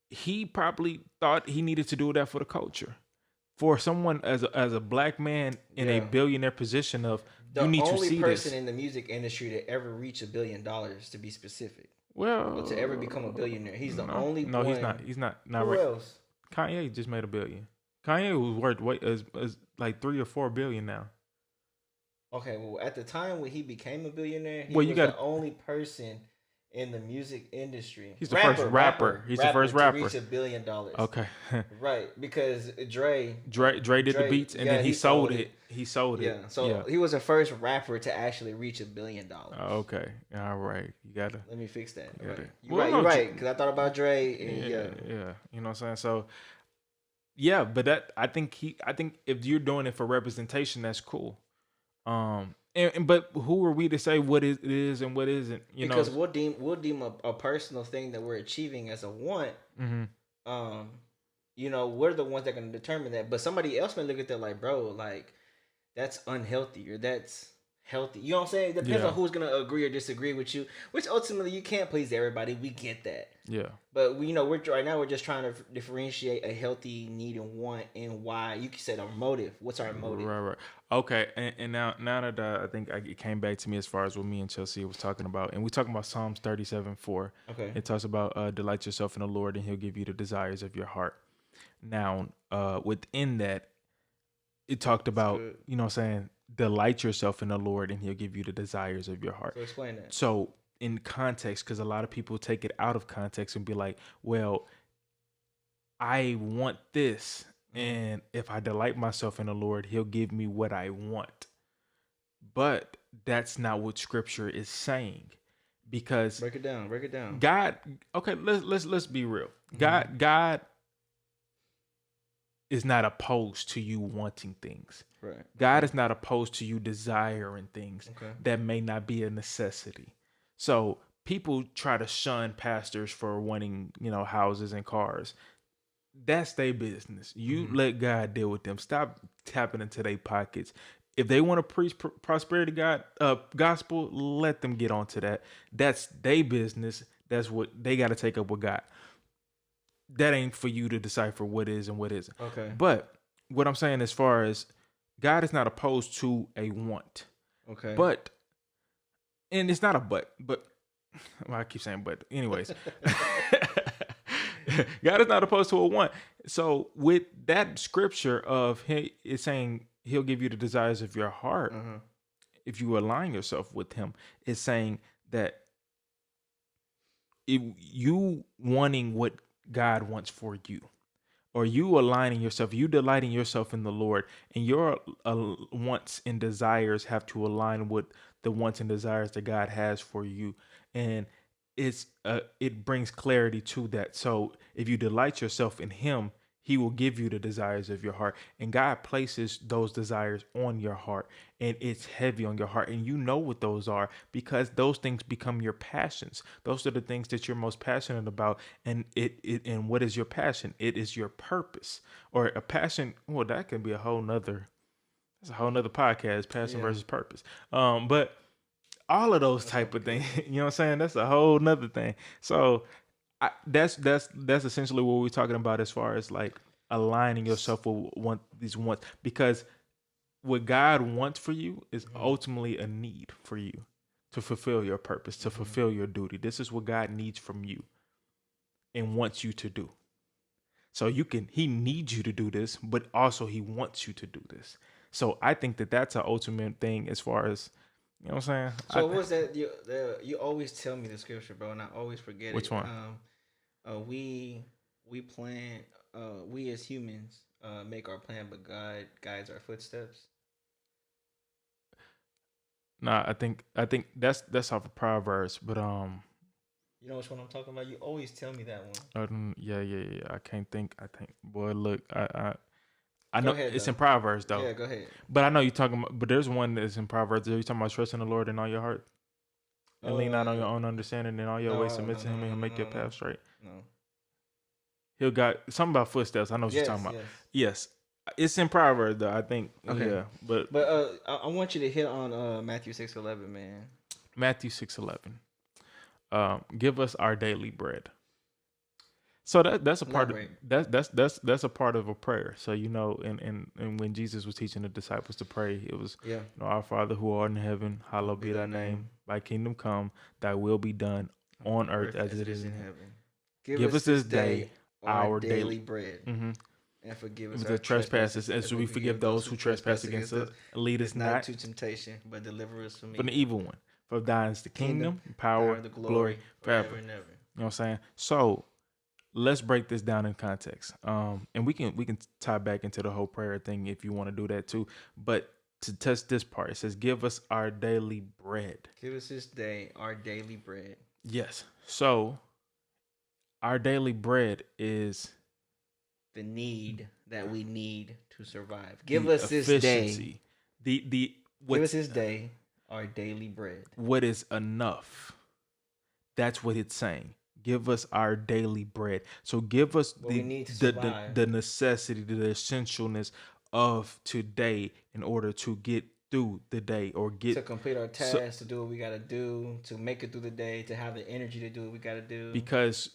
Speaker 1: he probably thought he needed to do that for the culture. For someone as a black man in a billionaire position of you need to see this.
Speaker 2: The only person in the music industry to ever reach $1 billion, to be specific.
Speaker 1: Well,
Speaker 2: or to ever become a billionaire. He's the only
Speaker 1: No,
Speaker 2: one.
Speaker 1: he's not.
Speaker 2: Who
Speaker 1: right.
Speaker 2: else?
Speaker 1: Kanye just made $1 billion. Kanye was worth is like 3 or 4 billion now.
Speaker 2: Okay, well, at the time when he became a billionaire, he was the only person in the music industry.
Speaker 1: He's the first rapper. He's the first rapper
Speaker 2: to reach $1 billion.
Speaker 1: Okay,
Speaker 2: right, because Dre
Speaker 1: did the beats, and then he sold it. He sold it.
Speaker 2: Yeah, so he was the first rapper to actually reach $1 billion.
Speaker 1: Okay, all right, you gotta.
Speaker 2: Let me fix that.
Speaker 1: Right.
Speaker 2: You're right. Because I thought about Dre. And
Speaker 1: yeah. You know what I'm saying? So, yeah, but I think if you're doing it for representation, that's cool. But who are we to say what it is and what isn't?
Speaker 2: Because we'll deem a personal thing that we're achieving as a want.
Speaker 1: Mm-hmm.
Speaker 2: We're the ones that are going to determine that. But somebody else may look at that like, bro, like that's unhealthy or that's healthy. You know what I'm saying? It depends on who's going to agree or disagree with you. Which ultimately you can't please everybody. We get that. Yeah. But we're just trying to differentiate a healthy need and want and why. You said our motive. What's our motive?
Speaker 1: Right. Okay. And now that I think it came back to me as far as what me and Chelsea was talking about, and we're talking about Psalms 37:4. Okay. It talks about delight yourself in the Lord, and He'll give you the desires of your heart. Now, within that, it talked about you know what I'm saying, delight yourself in the Lord, and He'll give you the desires of your heart.
Speaker 2: So explain that.
Speaker 1: So, in context, because a lot of people take it out of context and be like, well, I want this, and if I delight myself in the Lord, He'll give me what I want. But that's not what Scripture is saying, because
Speaker 2: break it down.
Speaker 1: God, okay, let's be real. God is not opposed to you wanting things. Right. God is not opposed to you desiring things that may not be a necessity. So people try to shun pastors for wanting, houses and cars. That's their business. You let God deal with them. Stop tapping into their pockets. If they want to preach prosperity gospel, let them get onto that. That's their business. That's what they got to take up with God. That ain't for you to decipher what is and what isn't. Okay. But what I'm saying as far as God is not opposed to a want. Okay. And it's not a but well, I keep saying but. Anyways. God is not opposed to a want. So with that scripture of it's saying He'll give you the desires of your heart, if you align yourself with Him, it's saying that if you wanting what God wants for you, or you aligning yourself, you delighting yourself in the Lord, and your wants and desires have to align with the wants and desires that God has for you. And it brings clarity to that. So if you delight yourself in Him, He will give you the desires of your heart. And God places those desires on your heart, and it's heavy on your heart. And you know what those are, because those things become your passions. Those are the things that you're most passionate about. And and what is your passion? It is your purpose, or a passion. Well, that can be that's a whole nother podcast, passion versus purpose. But all of those type of things, you know what I'm saying? That's a whole nother thing. So that's essentially what we're talking about as far as like aligning yourself with these wants, because what God wants for you is ultimately a need for you to fulfill your purpose, to fulfill your duty. This is what God needs from you and wants you to do. So he needs you to do this, but also he wants you to do this. So I think that that's an ultimate thing as far as, you know what I'm saying?
Speaker 2: So what was that? You always tell me the scripture, bro, and I always forget
Speaker 1: Which
Speaker 2: it.
Speaker 1: one?
Speaker 2: We plan. We as humans make our plan, but God guides our footsteps.
Speaker 1: Nah, I think that's off of Proverbs, but
Speaker 2: You know which one I'm talking about? You always tell me that one.
Speaker 1: yeah. I can't think. I think, boy, look, I
Speaker 2: Go
Speaker 1: know
Speaker 2: ahead
Speaker 1: it's
Speaker 2: though.
Speaker 1: in Proverbs though.
Speaker 2: Yeah, go ahead.
Speaker 1: But I know you're talking about. But there's one that's in Proverbs. Are you talking about trusting the Lord in all your heart and lean not on your own understanding, and all your ways submit to Him, and He'll make your path straight.
Speaker 2: No.
Speaker 1: He'll got something about footsteps. I know what you're talking about. Yes, it's in Proverbs though. I think.
Speaker 2: Okay.
Speaker 1: Yeah, but
Speaker 2: I want you to hit on Matthew 6:11, man.
Speaker 1: Matthew 6:11. Give us our daily bread. So that's a part of that's a part of a prayer. So and when Jesus was teaching the disciples to pray, it was Our Father who art in heaven, hallowed be thy name. Thy kingdom come, thy will be done on earth as it is in heaven. Give us this day our daily bread. Mm-hmm.
Speaker 2: And forgive us
Speaker 1: our trespasses as we forgive those who trespass against us. Lead us not
Speaker 2: into temptation, but deliver us from
Speaker 1: the evil one. For thine is the kingdom, power, the glory forever. And ever. You know what I'm saying? So let's break this down in context. And we can tie back into the whole prayer thing if you want to do that too. But to test this part, it says, "Give us our daily bread."
Speaker 2: Give us this day our daily bread.
Speaker 1: Yes. So our daily bread is
Speaker 2: the need that we need to survive. Give us this day. Give us this day our daily bread.
Speaker 1: What is enough? That's what it's saying. Give us our daily bread. So give us the necessity, the essentialness of today in order to get through the day or get
Speaker 2: to complete our tasks, to do what we got to do, to make it through the day, to have the energy to do what we got to do.
Speaker 1: Because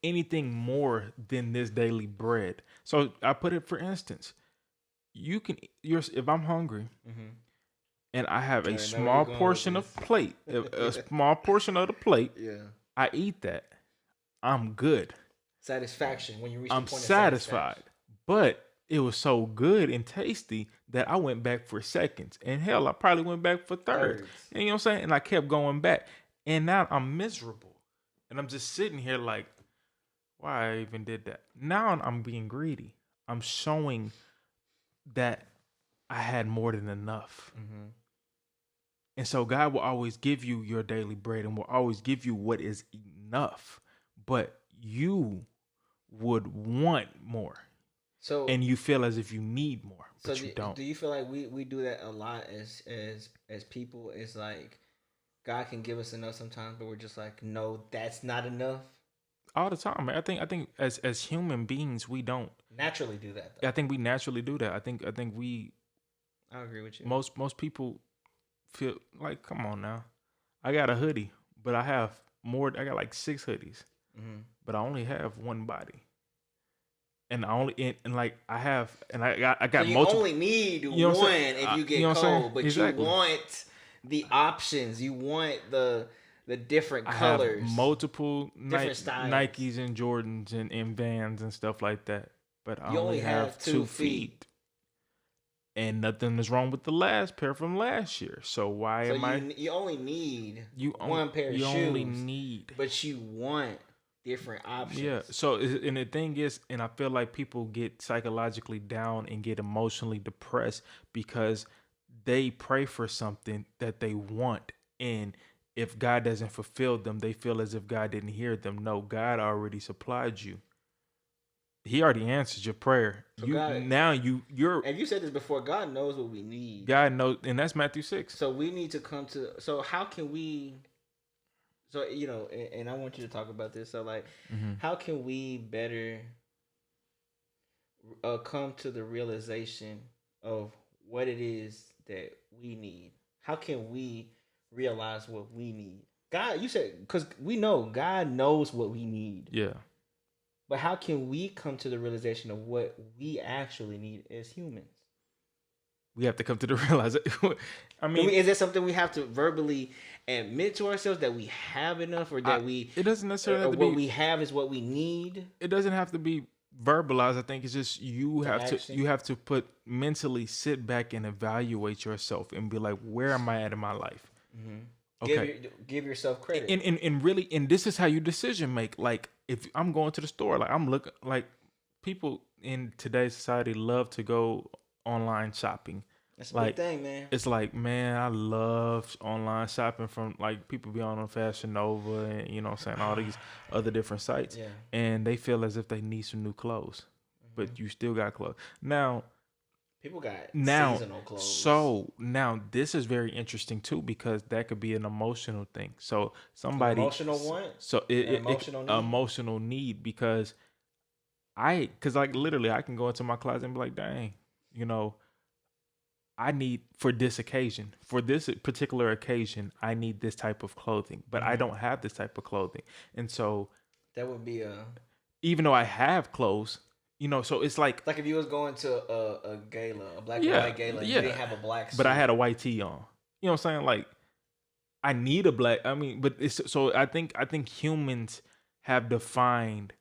Speaker 1: anything more than this daily bread. So I put it, for instance, if I'm hungry, and I have a small portion of plate, a small portion of the plate, I eat that, I'm good.
Speaker 2: Satisfaction when you reach.
Speaker 1: I'm
Speaker 2: the point
Speaker 1: satisfied,
Speaker 2: of
Speaker 1: but it was so good and tasty that I went back for seconds, and hell, I probably went back for thirds. And you know what I'm saying? And I kept going back, and now I'm miserable, and I'm just sitting here like, why I even did that? Now I'm being greedy. I'm showing that I had more than enough. Mm-hmm. And so God will always give you your daily bread and will always give you what is enough. But you would want more. And you feel as if you need more, but you don't.
Speaker 2: Do you feel like we do that a lot as people? It's like God can give us enough sometimes, but we're just like, no, that's not enough.
Speaker 1: All the time, man. I think as human beings, we don't
Speaker 2: naturally do that, though.
Speaker 1: I think we naturally do that. I think we.
Speaker 2: I agree with you.
Speaker 1: Most people feel like, come on now, I got a hoodie, but I have more. I got like 6 hoodies, but I only have one body, and I got
Speaker 2: so
Speaker 1: multiple.
Speaker 2: You only need one if you get cold, but exactly. You want the options. You want the different colors.
Speaker 1: I have multiple Nikes and Jordans and Vans and stuff like that, but I only have 2 feet. And nothing is wrong with the last pair from last year. So why am I?
Speaker 2: You only need one pair of shoes. You only need, but you want different options.
Speaker 1: Yeah. So and the thing is, and I feel like people get psychologically down and get emotionally depressed because they pray for something that they want, and if God doesn't fulfill them, they feel as if God didn't hear them. No, God already supplied you. He already answered your prayer.
Speaker 2: So
Speaker 1: you're.
Speaker 2: And you said this before. God knows what we need.
Speaker 1: God knows, and that's Matthew 6.
Speaker 2: So we need to come to. So how can we? So and I want you to talk about this. So how can we better come to the realization of what it is that we need? How can we realize what we need? God, you said, because we know God knows what we need.
Speaker 1: Yeah.
Speaker 2: But how can we come to the realization of what we actually need as humans?
Speaker 1: we have to come to the realization. I mean,
Speaker 2: is that something we have to verbally admit to ourselves that we have enough, or that
Speaker 1: it doesn't necessarily have to
Speaker 2: what
Speaker 1: be.
Speaker 2: we have is what we need?
Speaker 1: It doesn't have to be verbalized. I think it's just you
Speaker 2: action.
Speaker 1: have to put mentally sit back and evaluate yourself and be like, where am I at in my life?
Speaker 2: Mm-hmm.
Speaker 1: Okay,
Speaker 2: give yourself credit.
Speaker 1: And really, and this is how you decision make. Like, if I'm going to the store, like I'm looking, like people in today's society love to go online shopping.
Speaker 2: That's a
Speaker 1: like
Speaker 2: big thing, man.
Speaker 1: It's like, man, I love online shopping from like people be on Fashion Nova and you know what I'm saying, all these other different sites.
Speaker 2: Yeah.
Speaker 1: And they feel as if they need some new clothes. But you still got clothes. Now
Speaker 2: people got
Speaker 1: now
Speaker 2: seasonal clothes.
Speaker 1: So now this is very interesting too, because that could be an emotional thing. So somebody
Speaker 2: emotional want?
Speaker 1: So emotional need, because like literally I can go into my closet and be like, dang, you know, I need for this particular occasion, I need this type of clothing, but I don't have this type of clothing. And so
Speaker 2: that would be
Speaker 1: even though I have clothes, you know, so it's like
Speaker 2: if you was going to a gala, a black and white gala, and you didn't have a black suit.
Speaker 1: But I had a white tee on. You know what I'm saying? Like, I need a black, but it's, so I think humans have defined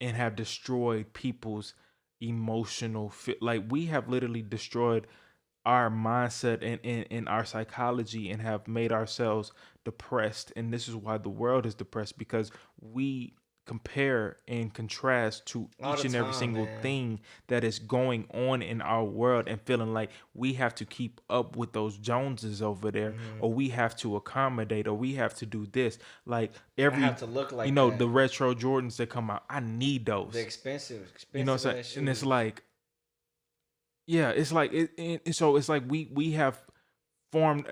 Speaker 1: and have destroyed people's emotional fit. Like, we have literally destroyed our mindset and our psychology and have made ourselves depressed. And this is why the world is depressed, because we compare and contrast to each and every single thing that is going on in our world, and feeling like we have to keep up with those Joneses over there, or we have to accommodate, or we have to do this. Like I have to look like, you know, the retro Jordans that come out, I need those.
Speaker 2: The expensive
Speaker 1: you know what I'm saying? And it's like, yeah, it's like so it's like we have formed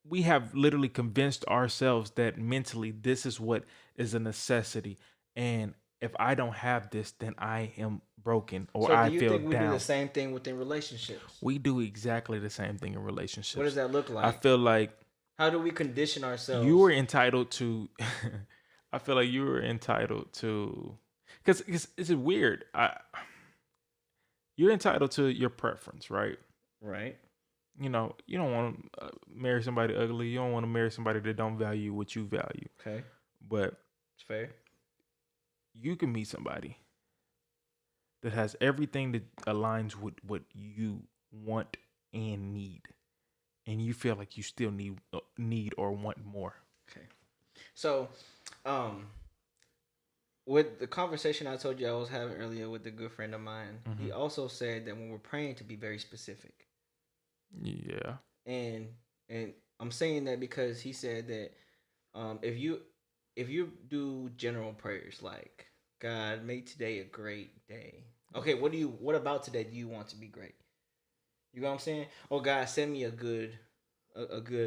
Speaker 1: we have literally convinced ourselves that mentally this is what is a necessity, and if I don't have this, then I am broken, or I feel down. So do you think we do
Speaker 2: the same thing within relationships?
Speaker 1: We do exactly the same thing in relationships.
Speaker 2: What does that look like?
Speaker 1: I feel like,
Speaker 2: how do we condition ourselves?
Speaker 1: You were entitled to I feel like you were entitled to, because it's weird. You're entitled to your preference, right?
Speaker 2: Right.
Speaker 1: You know, you don't want to marry somebody ugly. You don't want to marry somebody that don't value what you value.
Speaker 2: Okay.
Speaker 1: But
Speaker 2: it's fair.
Speaker 1: You can meet somebody that has everything that aligns with what you want and need, and you feel like you still need or want more.
Speaker 2: Okay. So, with the conversation I told you I was having earlier with a good friend of mine, he also said that when we're praying, to be very specific.
Speaker 1: Yeah.
Speaker 2: And I'm saying that because he said that if you do general prayers like, God, make today a great day. Okay, what about today do you want to be great? You know what I'm saying? Oh God, send me a good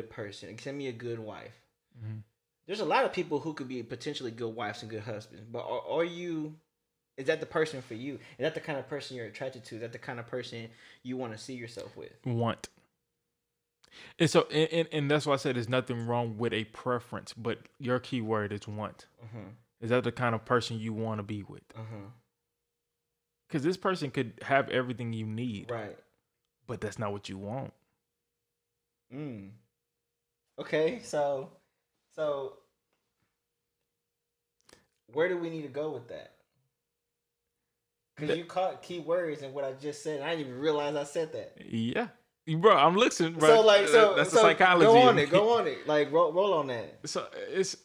Speaker 2: person. Send me a good wife. Mm-hmm. There's a lot of people who could be potentially good wives and good husbands, but is that the person for you? Is that the kind of person you're attracted to? Is that the kind of person you want to see yourself with?
Speaker 1: Want. And so, and that's why I said there's nothing wrong with a preference, but your key word is want. Mm-hmm. Is that the kind of person you want to be with? Because this person could have everything you need,
Speaker 2: right?
Speaker 1: But that's not what you want.
Speaker 2: Okay, so where do we need to go with that? Because you caught key words in what I just said, and I didn't even realize I said that.
Speaker 1: Yeah. Bro, I'm listening, bro. That's the psychology.
Speaker 2: Go on it. Like, roll on that.
Speaker 1: So it's,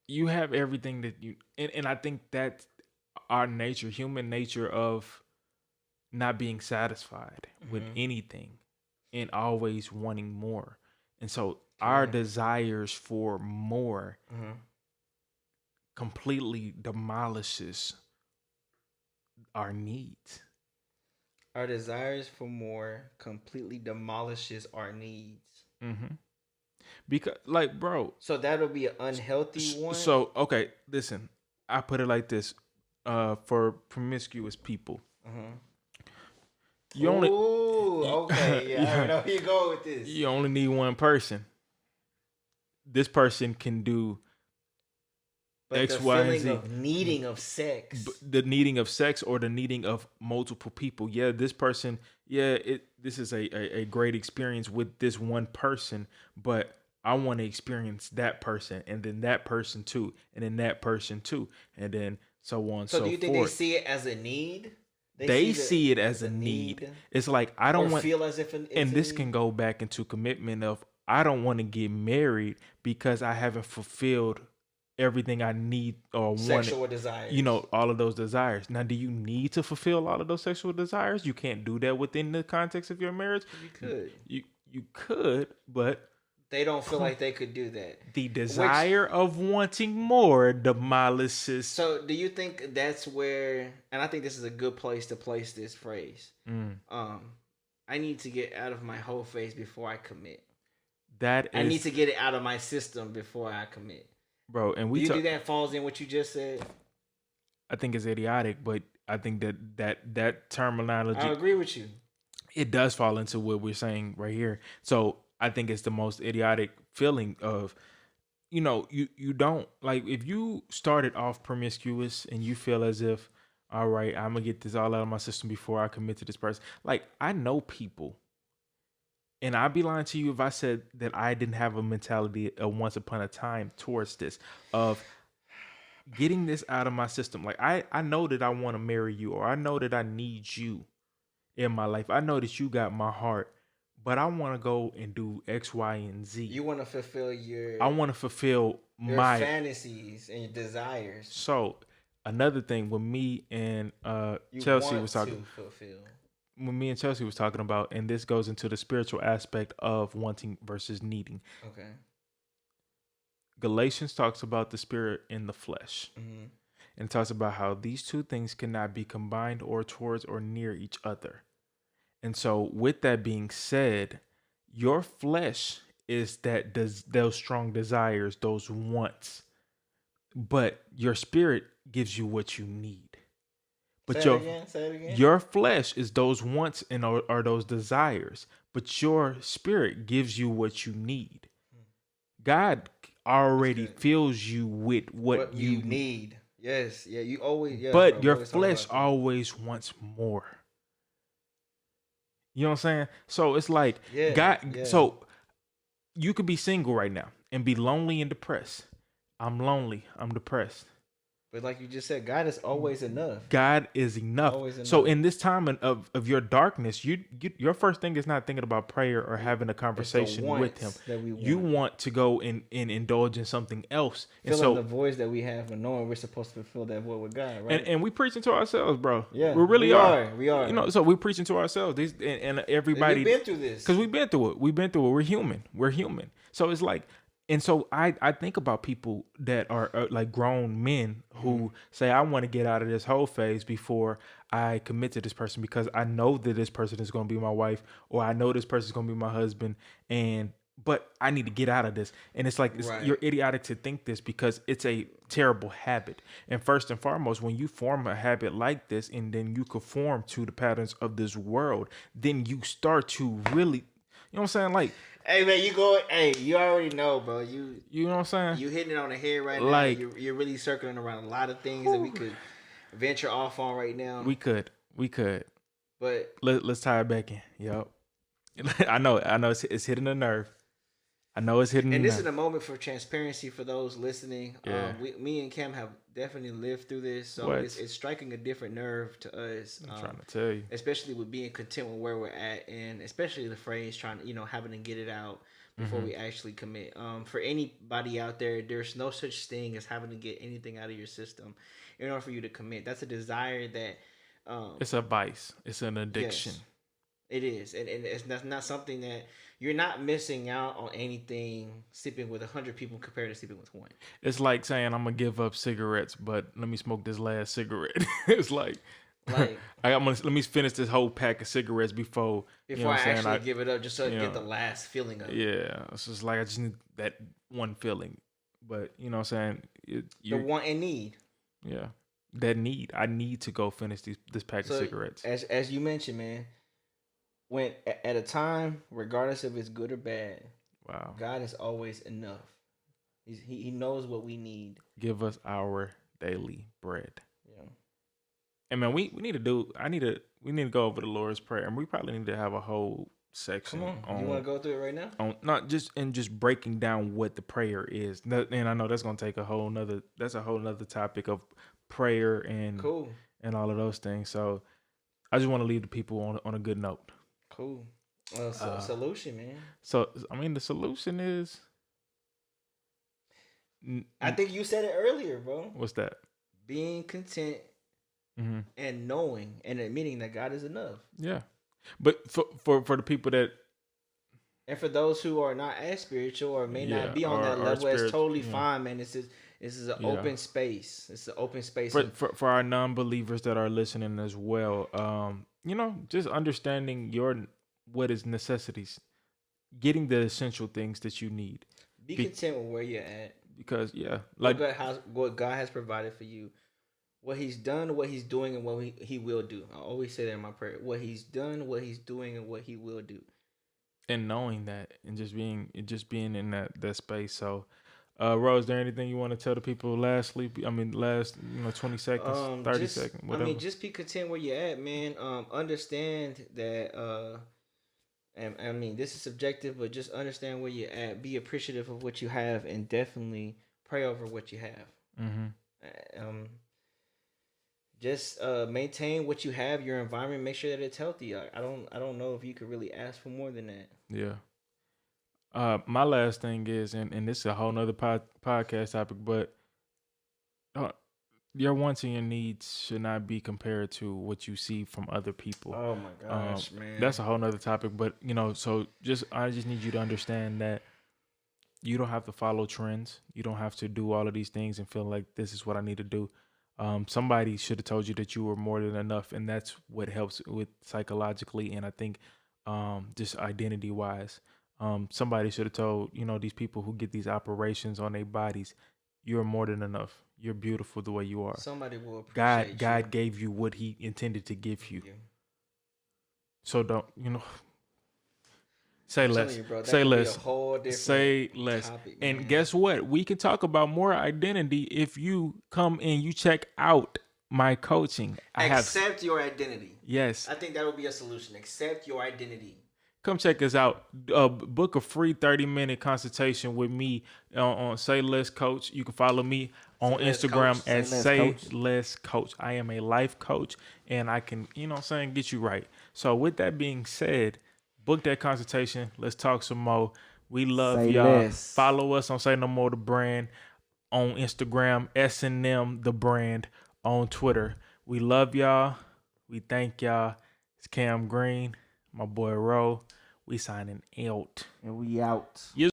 Speaker 1: you have everything that you, and I think that's our nature, human nature, of not being satisfied with anything and always wanting more. And so our desires for more completely demolishes our needs.
Speaker 2: Our desires for more completely demolishes our needs.
Speaker 1: Because, like, bro.
Speaker 2: So that'll be an unhealthy one?
Speaker 1: So, okay, listen. I put it like this. For promiscuous people.
Speaker 2: You only... Ooh, okay. Yeah, I know where you go with this.
Speaker 1: You only need one person. This person can do
Speaker 2: But
Speaker 1: X,
Speaker 2: the
Speaker 1: Y, and
Speaker 2: feeling
Speaker 1: Z.
Speaker 2: of needing of sex.
Speaker 1: The needing of sex or the needing of multiple people. Yeah, this person, this is a great experience with this one person, but I want to experience that person and then that person too, and then that person too, and then so on and
Speaker 2: So
Speaker 1: so
Speaker 2: do you think
Speaker 1: forth.
Speaker 2: they see it as a need?
Speaker 1: They see it as a need. It's like I
Speaker 2: or
Speaker 1: don't want
Speaker 2: feel as if it's
Speaker 1: and
Speaker 2: a
Speaker 1: this
Speaker 2: need?
Speaker 1: can go back into commitment of I don't want to get married because I haven't fulfilled everything I need or want.
Speaker 2: Sexual desires.
Speaker 1: You know, all of those desires. Now, do you need to fulfill all of those sexual desires? You can't do that within the context of your marriage.
Speaker 2: You could.
Speaker 1: You could, but
Speaker 2: they don't feel like they could do that.
Speaker 1: The desire of wanting more demolishes.
Speaker 2: So, do you think that's where? And I think this is a good place to place this phrase. I need to get out of my whole phase before I commit. I need to get it out of my system before I commit.
Speaker 1: Bro, and
Speaker 2: do you think that falls in what you just said?
Speaker 1: I think it's idiotic, but I think that terminology.
Speaker 2: I agree with you.
Speaker 1: It does fall into what we're saying right here. So I think it's the most idiotic feeling of, you don't like if you started off promiscuous and you feel as if, all right, I'm gonna get this all out of my system before I commit to this person. Like I know people. And I'd be lying to you if I said that I didn't have a mentality of once upon a time towards this, of getting this out of my system. Like I know that I want to marry you, or I know that I need you in my life. I know that you got my heart, but I want to go and do X, Y, and Z.
Speaker 2: You want to fulfill
Speaker 1: I want to fulfill my
Speaker 2: fantasies and your desires.
Speaker 1: So another thing with me and Chelsea was talking. When me and Chelsea was talking about, and this goes into the spiritual aspect of wanting versus needing.
Speaker 2: Okay.
Speaker 1: Galatians talks about the spirit in the flesh.
Speaker 2: Mm-hmm.
Speaker 1: And talks about how these two things cannot be combined or towards or near each other. And so with that being said, your flesh is those strong desires, those wants. But your spirit gives you what you need. But
Speaker 2: Say it again.
Speaker 1: Your flesh is those wants and are those desires, but your spirit gives you what you need. God already fills you with what you
Speaker 2: need. Yes, yeah, you always. Yeah,
Speaker 1: but your flesh always wants more. You know what I'm saying? So it's like God. Yeah. So you could be single right now and be lonely and depressed. I'm lonely. I'm depressed.
Speaker 2: But like you just said, God is always enough.
Speaker 1: God is enough. So in this time of your darkness, your first thing is not thinking about prayer or having a conversation with him. You want to go and indulge in something else.
Speaker 2: Filling the voids that we have and knowing we're supposed to fulfill that void with God, right?
Speaker 1: And we preaching to ourselves, bro.
Speaker 2: Yeah,
Speaker 1: we really are.
Speaker 2: We are.
Speaker 1: You know, so we're preaching to ourselves. And everybody.
Speaker 2: We've been through this.
Speaker 1: Because we've been through it. We're human. We're human. So it's like. And so I think about people that are like grown men who say, I want to get out of this whole phase before I commit to this person because I know that this person is going to be my wife, or I know this person is going to be my husband, but I need to get out of this. And it's like, you're idiotic to think this because it's a terrible habit. And first and foremost, when you form a habit like this and then you conform to the patterns of this world, then you start to really, you know what I'm saying? Like,
Speaker 2: hey man, you already know, bro. You
Speaker 1: know what I'm saying?
Speaker 2: You hitting it on the head right now. You're really circling around a lot of things that we could venture off on right now.
Speaker 1: We could.
Speaker 2: But
Speaker 1: let's tie it back in. Yep. I know it's hitting a nerve. And this
Speaker 2: is a moment for transparency for those listening.
Speaker 1: Yeah.
Speaker 2: Me and Cam have definitely lived through this, so it's striking a different nerve to us.
Speaker 1: I'm trying to tell you,
Speaker 2: especially with being content with where we're at, and especially the phrase trying to, having to get it out before we actually commit. For anybody out there, there's no such thing as having to get anything out of your system in order for you to commit. That's a desire that
Speaker 1: it's a vice. It's an addiction.
Speaker 2: Yes, it is, and that's not something that. You're not missing out on anything sleeping with 100 people compared to sleeping with one.
Speaker 1: It's like saying I'm gonna give up cigarettes, but let me smoke this last cigarette. It's like let me finish this whole pack of cigarettes before
Speaker 2: I actually give it up, just so I get the last feeling of it.
Speaker 1: Yeah, it's just like I just need that one feeling, but you know what I'm saying?
Speaker 2: The want and need.
Speaker 1: Yeah, that need. I need to go finish this pack of cigarettes.
Speaker 2: As you mentioned, man. When at a time, regardless if it's good or bad,
Speaker 1: wow,
Speaker 2: God is always enough. He knows what we need.
Speaker 1: Give us our daily bread.
Speaker 2: Yeah.
Speaker 1: And man, we need to do. We need to go over the Lord's Prayer, and we probably need to have a whole section
Speaker 2: Come on. You want to go through it right now?
Speaker 1: on not just breaking down what the prayer is. And I know that's gonna take a whole nother. That's a whole nother topic of prayer and
Speaker 2: Cool.
Speaker 1: and all of those things. So I just want to leave the people on a good note.
Speaker 2: Cool. Solution, man.
Speaker 1: So I mean, the solution is.
Speaker 2: I think you said it earlier, bro.
Speaker 1: What's that?
Speaker 2: Being content and knowing and admitting that God is enough.
Speaker 1: Yeah, but for the people that,
Speaker 2: and for those who are not as spiritual or may not be on that level, it's totally fine, man. This is an open space. It's an open space
Speaker 1: for our non-believers that are listening as well. Just understanding what is necessities, getting the essential things that you need.
Speaker 2: Be content with where you're at.
Speaker 1: Because
Speaker 2: what God has provided for you, what He's done, what He's doing, and what He will do. I always say that in my prayer: what He's done, what He's doing, and what He will do.
Speaker 1: And knowing that, and just being in that space. So, Ro, is there anything you want to tell the people? Last 20 seconds, 30 seconds, whatever.
Speaker 2: Just be content where you're at, man. Understand that. And I mean, this is subjective, but just understand where you're at. Be appreciative of what you have, and definitely pray over what you have. Just maintain what you have, your environment. Make sure that it's healthy. I don't know if you could really ask for more than that.
Speaker 1: Yeah. My last thing is, and this is a whole nother podcast topic, but your wants and your needs should not be compared to what you see from other people.
Speaker 2: Oh my gosh, man.
Speaker 1: That's a whole nother topic, but so I just need you to understand that you don't have to follow trends. You don't have to do all of these things and feel like this is what I need to do. Somebody should have told you that you were more than enough, and that's what helps with psychologically, and I think just identity wise. Somebody should have told these people who get these operations on their bodies, you're more than enough. You're beautiful the way you are.
Speaker 2: Somebody will appreciate you.
Speaker 1: God gave you what He intended to give you. So don't say less. Say less. Say less.
Speaker 2: Topic,
Speaker 1: and guess what? We can talk about more identity if you come and you check out my coaching.
Speaker 2: Accept your identity.
Speaker 1: Yes.
Speaker 2: I think that would be a solution. Accept your identity.
Speaker 1: Come check us out. Book a free 30-minute consultation with me on Say Less Coach. You can follow me on Instagram at Say Less Coach. I am a life coach, and I can, get you right. So with that being said, book that consultation. Let's talk some more. We love y'all.
Speaker 2: Less.
Speaker 1: Follow us on Say No More the Brand on Instagram, S&M the Brand on Twitter. We love y'all. We thank y'all. It's Cam Green, my boy Ro. We signing out.
Speaker 2: And we out.
Speaker 1: Yes.